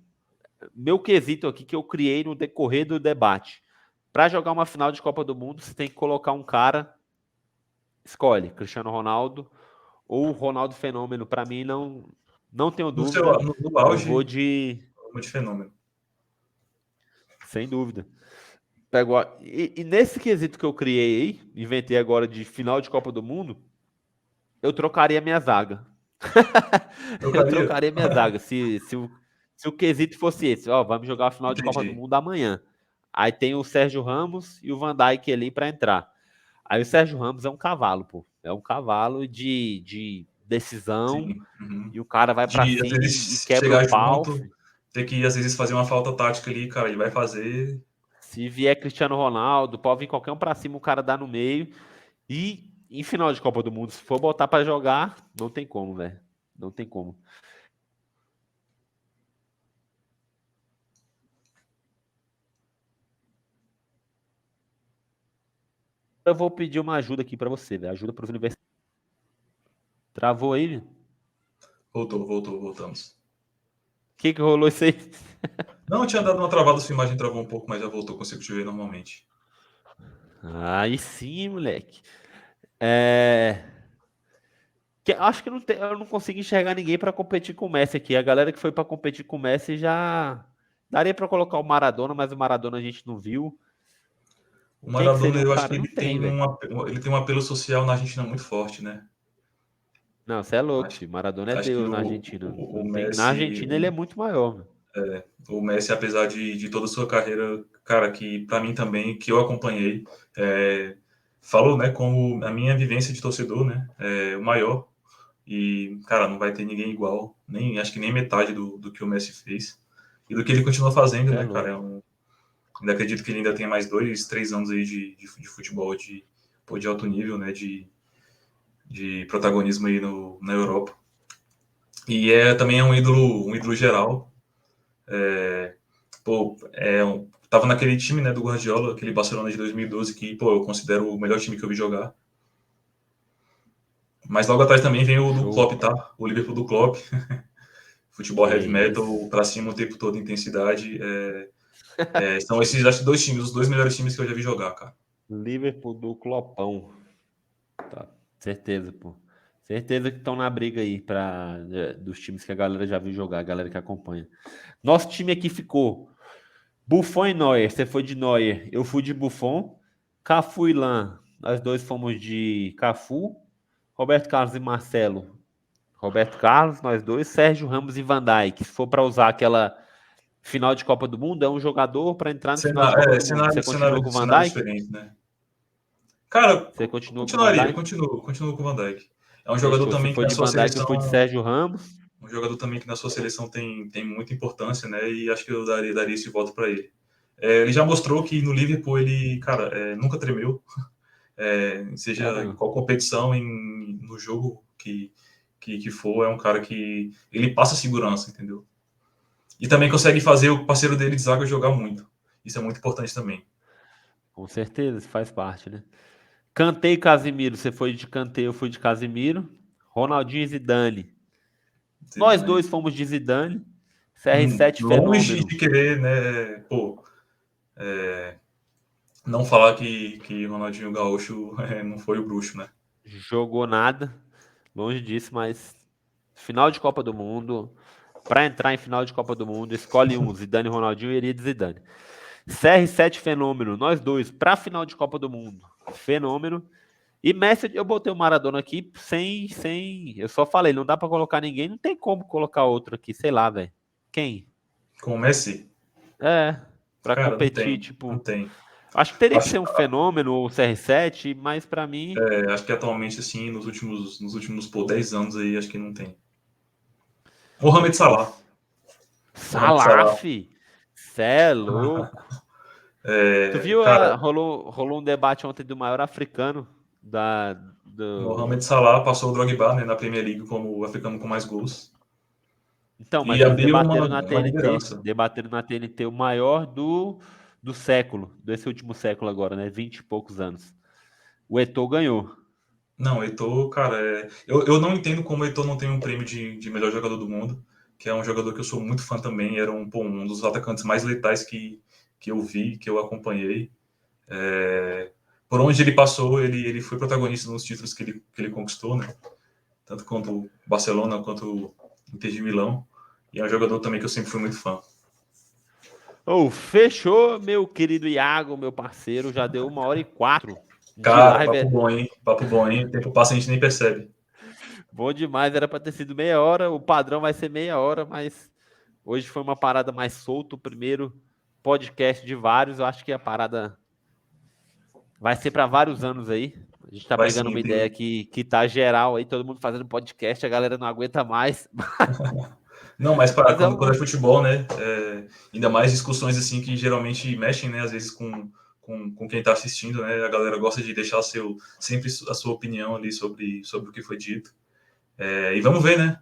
[SPEAKER 1] Meu quesito aqui que eu criei no decorrer do debate. Para jogar uma final de Copa do Mundo, você tem que colocar um cara. Escolhe, Cristiano Ronaldo ou Ronaldo Fenômeno. Para mim, não tenho dúvida.
[SPEAKER 2] No
[SPEAKER 1] Eu vou
[SPEAKER 2] auge,
[SPEAKER 1] de.
[SPEAKER 2] de fenômeno.
[SPEAKER 1] Sem dúvida. E nesse quesito que eu criei aí, inventei agora de final de Copa do Mundo, eu trocaria minha zaga. Eu
[SPEAKER 2] Trocaria.
[SPEAKER 1] trocaria minha zaga. Se o quesito fosse esse, ó, vamos jogar a final de Copa do
[SPEAKER 2] Entendi.
[SPEAKER 1] Mundo amanhã. Aí tem o Sérgio Ramos e o Van Dijk ali para entrar. Aí o Sérgio Ramos é um cavalo, pô. É um cavalo de decisão
[SPEAKER 2] Sim. Uhum.
[SPEAKER 1] e o cara vai para
[SPEAKER 2] De, às
[SPEAKER 1] cima e
[SPEAKER 2] vezes,
[SPEAKER 1] quebra o
[SPEAKER 2] chegar
[SPEAKER 1] pau.
[SPEAKER 2] junto, ter que, às vezes, fazer uma falta tática ali, cara, ele vai fazer.
[SPEAKER 1] Se vier Cristiano Ronaldo, pode vir qualquer um para cima, o cara dá no meio. E em final de Copa do Mundo, se for botar para jogar, não tem como, velho. Não tem como. Eu vou pedir uma ajuda aqui para você, velho. Ajuda para os universitários. Travou aí, velho?
[SPEAKER 2] Voltamos.
[SPEAKER 1] O que rolou isso aí?
[SPEAKER 2] Não, tinha dado uma travada, sua imagem travou um pouco, mas já voltou, consigo te ver normalmente.
[SPEAKER 1] Aí sim, moleque. É... acho que eu não consigo enxergar ninguém para competir com o Messi aqui. A galera que foi para competir com o Messi já daria para colocar o Maradona, mas o Maradona a gente não viu.
[SPEAKER 2] O
[SPEAKER 1] Quem que
[SPEAKER 2] Maradona,
[SPEAKER 1] seria o
[SPEAKER 2] eu acho que
[SPEAKER 1] cara? Não tem, velho.
[SPEAKER 2] ele tem um apelo social na Argentina muito forte, né?
[SPEAKER 1] Não, você é louco,
[SPEAKER 2] Acho,
[SPEAKER 1] filho. Maradona é
[SPEAKER 2] acho que
[SPEAKER 1] Deus na Argentina.
[SPEAKER 2] o
[SPEAKER 1] Não tem... Na
[SPEAKER 2] Messi,
[SPEAKER 1] Argentina ele é muito maior, mano.
[SPEAKER 2] o Messi, apesar de toda a sua carreira, cara, que para mim também, que eu acompanhei, falou, né, como a minha vivência de torcedor, né, é o maior. E, cara, não vai ter ninguém igual, nem acho que nem metade do que o Messi fez e do que ele continua fazendo,
[SPEAKER 1] Você é
[SPEAKER 2] né, cara?
[SPEAKER 1] louco.
[SPEAKER 2] Ainda acredito que ele ainda tem mais 2, 3 anos aí de futebol de alto nível, né, de protagonismo aí na Europa. E também é um ídolo geral. Pô, tava naquele time, né, do Guardiola, aquele Barcelona de 2012, que, pô, eu considero o melhor time que eu vi jogar. Mas logo atrás também vem o do
[SPEAKER 1] Show.
[SPEAKER 2] Klopp, tá? O Liverpool do Klopp. Futebol
[SPEAKER 1] Que
[SPEAKER 2] heavy metal,
[SPEAKER 1] isso.
[SPEAKER 2] pra cima o tempo todo, intensidade. São esses, acho, dois times, os dois melhores times que eu já vi jogar, cara.
[SPEAKER 1] Liverpool do Clopão. Tá. Certeza, pô. Certeza que estão na briga aí dos times que a galera já viu jogar, a galera que acompanha. Nosso time aqui ficou Buffon e Neuer. Você foi de Neuer, eu fui de Buffon. Cafu e Lan, nós dois fomos de Cafu. Roberto Carlos e Marcelo. Roberto Carlos, nós dois. Sérgio Ramos e Van Dijk. Se for para usar aquela final de Copa do Mundo, é um jogador para entrar no final de Copa do Mundo. Você continua com o Van
[SPEAKER 2] Cenário
[SPEAKER 1] Dijk?
[SPEAKER 2] diferente, né? Cara,
[SPEAKER 1] Você continua com o Van
[SPEAKER 2] continuaria,
[SPEAKER 1] Dijk?
[SPEAKER 2] continuo com o Van Dijk. É um jogador
[SPEAKER 1] Fechou. Você
[SPEAKER 2] também que
[SPEAKER 1] foi
[SPEAKER 2] na
[SPEAKER 1] de
[SPEAKER 2] sua
[SPEAKER 1] Van Dijk, eu fui de
[SPEAKER 2] seleção,
[SPEAKER 1] Sérgio Ramos.
[SPEAKER 2] um jogador também que na sua seleção tem muita importância, né? E acho que eu daria esse voto para ele. Ele já mostrou que no Liverpool ele, cara, nunca tremeu, seja em
[SPEAKER 1] Caramba.
[SPEAKER 2] qual competição, no jogo que for, é um cara que ele passa segurança, entendeu? E também consegue fazer o parceiro dele de zaga jogar muito. Isso é muito importante também.
[SPEAKER 1] Com certeza, isso faz parte, né? Kanté e Casimiro. Você foi de Kanté, eu fui de Casimiro. Ronaldinho e Zidane. Nós
[SPEAKER 2] Zidane.
[SPEAKER 1] dois fomos de Zidane. CR7
[SPEAKER 2] Longe
[SPEAKER 1] fenômeno.
[SPEAKER 2] de querer, né, pô, não falar que Ronaldinho Gaúcho não foi o bruxo, né?
[SPEAKER 1] Jogou nada. Longe disso, mas final de Copa do Mundo. Para entrar em final de Copa do Mundo, escolhe um. Zidane e Ronaldinho, eu iria de Zidane. CR7 fenômeno. Nós dois para final de Copa do Mundo. Fenômeno. E Messi, eu botei o Maradona aqui sem. Eu só falei, não dá pra colocar ninguém, não tem como colocar outro aqui, sei lá, velho. Quem?
[SPEAKER 2] Com o Messi,
[SPEAKER 1] É, pra
[SPEAKER 2] cara, não
[SPEAKER 1] competir,
[SPEAKER 2] tem, não
[SPEAKER 1] tipo.
[SPEAKER 2] tem.
[SPEAKER 1] Acho que teria que
[SPEAKER 2] Acho,
[SPEAKER 1] ser um fenômeno ou CR7, mas pra mim.
[SPEAKER 2] acho que atualmente, assim, nos últimos 10 anos aí, acho que não tem. Mohamed
[SPEAKER 1] Pô,
[SPEAKER 2] Salah. Mohamed Salah.
[SPEAKER 1] Salaf, cê é louco. Tu viu?
[SPEAKER 2] Cara,
[SPEAKER 1] Rolou um debate ontem do maior africano da. Do...
[SPEAKER 2] Mohamed Salah passou o Drogba, né, na Premier League como o africano com mais gols.
[SPEAKER 1] Então,
[SPEAKER 2] E
[SPEAKER 1] mas eles
[SPEAKER 2] abriu
[SPEAKER 1] debateram na
[SPEAKER 2] uma
[SPEAKER 1] TNT,
[SPEAKER 2] liderança.
[SPEAKER 1] o maior do século, desse último século agora, né? 20 e poucos anos. O Eto'o ganhou.
[SPEAKER 2] Não, o Eto'o, cara, eu não entendo como o Eto'o não tem um prêmio de melhor jogador do mundo, que é um jogador que eu sou muito fã também, era um dos atacantes mais letais que eu vi, que eu acompanhei. Por onde ele passou, ele foi protagonista nos títulos que ele conquistou, né? Tanto quanto o Barcelona, quanto o Inter de Milão. E é um jogador também que eu sempre fui muito fã.
[SPEAKER 1] Fechou, meu querido Iago, meu parceiro. Já deu 1h04 de
[SPEAKER 2] Cara,
[SPEAKER 1] live.
[SPEAKER 2] papo bom, hein? Papo bom, hein? O tempo passa e a gente nem percebe.
[SPEAKER 1] Bom demais, era para ter sido meia hora. O padrão vai ser meia hora, mas Hoje foi uma parada mais solta, o primeiro podcast de vários. Eu acho que a parada vai ser para vários anos aí. A gente tá
[SPEAKER 2] Vai
[SPEAKER 1] pegando
[SPEAKER 2] sim,
[SPEAKER 1] uma ideia que tá geral aí, todo mundo fazendo podcast, a galera não aguenta mais.
[SPEAKER 2] Não, mas
[SPEAKER 1] Mas é
[SPEAKER 2] quando
[SPEAKER 1] uma...
[SPEAKER 2] é futebol, né? Ainda mais discussões assim que geralmente mexem, né? Às vezes com quem está assistindo, né? A galera gosta de deixar sempre a sua opinião ali sobre o que foi dito. E vamos ver, né?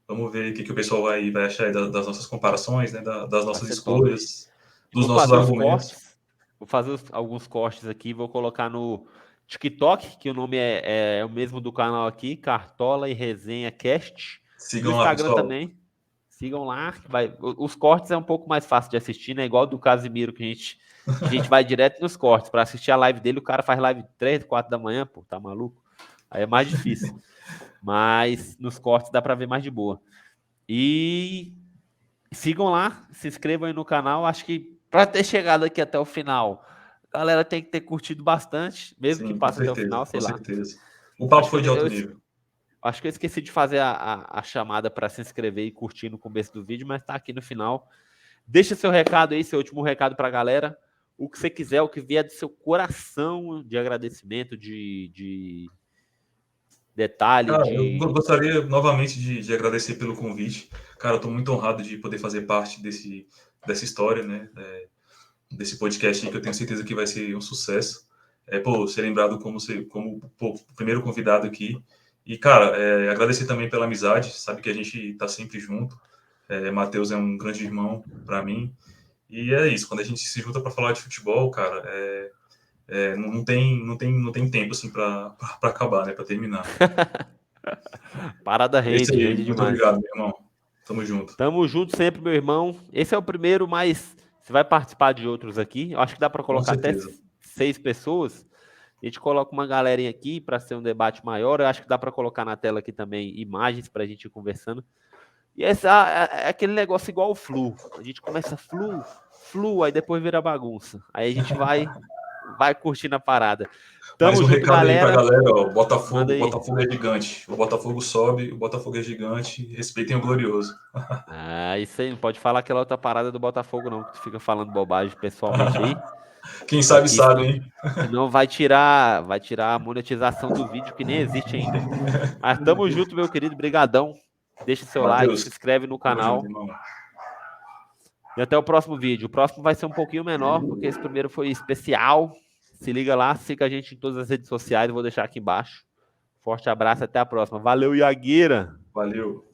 [SPEAKER 2] Vamos ver o que o pessoal vai achar aí das nossas comparações, né? Das
[SPEAKER 1] Vai
[SPEAKER 2] nossas
[SPEAKER 1] ser top.
[SPEAKER 2] escolhas, dos
[SPEAKER 1] Vou
[SPEAKER 2] nossos
[SPEAKER 1] fazer os
[SPEAKER 2] argumentos.
[SPEAKER 1] cortes. Vou fazer alguns cortes aqui. Vou colocar no TikTok, que o nome é o mesmo do canal aqui, Cartola e Resenha Cast. No
[SPEAKER 2] Sigam lá,
[SPEAKER 1] Instagram
[SPEAKER 2] pessoal.
[SPEAKER 1] também. Sigam lá. Os cortes é um pouco mais fácil de assistir, né? Igual do Casimiro, que a gente vai direto nos cortes. Para assistir a live dele, o cara faz live 3, 4 da manhã, pô, tá maluco? Aí é mais difícil. Mas nos cortes dá para ver mais de boa. E sigam lá, se inscrevam aí no canal. Acho que para ter chegado aqui até o final, a galera tem que ter curtido bastante, mesmo que
[SPEAKER 2] Sim, com
[SPEAKER 1] passe até o
[SPEAKER 2] certeza,
[SPEAKER 1] final,
[SPEAKER 2] com
[SPEAKER 1] sei lá.
[SPEAKER 2] certeza. O papo
[SPEAKER 1] Acho que
[SPEAKER 2] foi de alto nível.
[SPEAKER 1] acho que eu esqueci de fazer a chamada para se inscrever e curtir no começo do vídeo, mas tá aqui no final. Deixa seu recado aí, seu último recado para a galera. O que você quiser, o que vier do seu coração de agradecimento, de detalhe,
[SPEAKER 2] Cara, eu
[SPEAKER 1] de.
[SPEAKER 2] gostaria novamente de agradecer pelo convite. Cara, eu estou muito honrado de poder fazer parte dessa história, né? Desse podcast aí, que eu tenho certeza que vai ser um sucesso. Ser lembrado como o primeiro convidado aqui. E, cara, agradecer também pela amizade. Sabe que a gente está sempre junto. Matheus é um grande irmão para mim. E é isso. Quando a gente se junta para falar de futebol, cara, não tem tempo assim para acabar, né? Para terminar.
[SPEAKER 1] Parada
[SPEAKER 2] É isso
[SPEAKER 1] rende,
[SPEAKER 2] aí.
[SPEAKER 1] rende
[SPEAKER 2] Muito
[SPEAKER 1] demais.
[SPEAKER 2] obrigado, meu irmão. Tamo junto.
[SPEAKER 1] Tamo junto sempre, meu irmão. Esse é o primeiro, mas você vai participar de outros aqui. Eu acho que dá para
[SPEAKER 2] Com
[SPEAKER 1] colocar até
[SPEAKER 2] certeza.
[SPEAKER 1] 6 pessoas. A gente coloca uma galerinha aqui para ser um debate maior. Eu acho que dá para colocar na tela aqui também imagens para a gente ir conversando. E essa é aquele negócio igual o flu. A gente começa flu, aí depois vira bagunça. Aí a gente vai curtindo a parada.
[SPEAKER 2] Mais
[SPEAKER 1] Tamo
[SPEAKER 2] um
[SPEAKER 1] junto,
[SPEAKER 2] recado aí pra
[SPEAKER 1] galera.
[SPEAKER 2] galera, ó.
[SPEAKER 1] Manda
[SPEAKER 2] O
[SPEAKER 1] aí.
[SPEAKER 2] Botafogo é gigante. O Botafogo sobe, o Botafogo é gigante. Respeitem o glorioso.
[SPEAKER 1] Ah, isso aí, não pode falar aquela outra parada do Botafogo, não, que tu fica falando bobagem pessoalmente aí.
[SPEAKER 2] Quem
[SPEAKER 1] Que
[SPEAKER 2] sabe,
[SPEAKER 1] aqui,
[SPEAKER 2] sabe,
[SPEAKER 1] senão,
[SPEAKER 2] hein?
[SPEAKER 1] senão vai tirar a monetização do vídeo, que nem existe ainda. Mas tamo junto, meu querido, brigadão. Deixa seu like, se
[SPEAKER 2] Matheus,
[SPEAKER 1] inscreve no
[SPEAKER 2] tamo junto,
[SPEAKER 1] canal.
[SPEAKER 2] irmão.
[SPEAKER 1] E até o próximo vídeo. O próximo vai ser um pouquinho menor, porque esse primeiro foi especial. Se liga lá, siga a gente em todas as redes sociais, vou deixar aqui embaixo. Forte abraço, até a próxima. Valeu, Iagueira!
[SPEAKER 2] Valeu.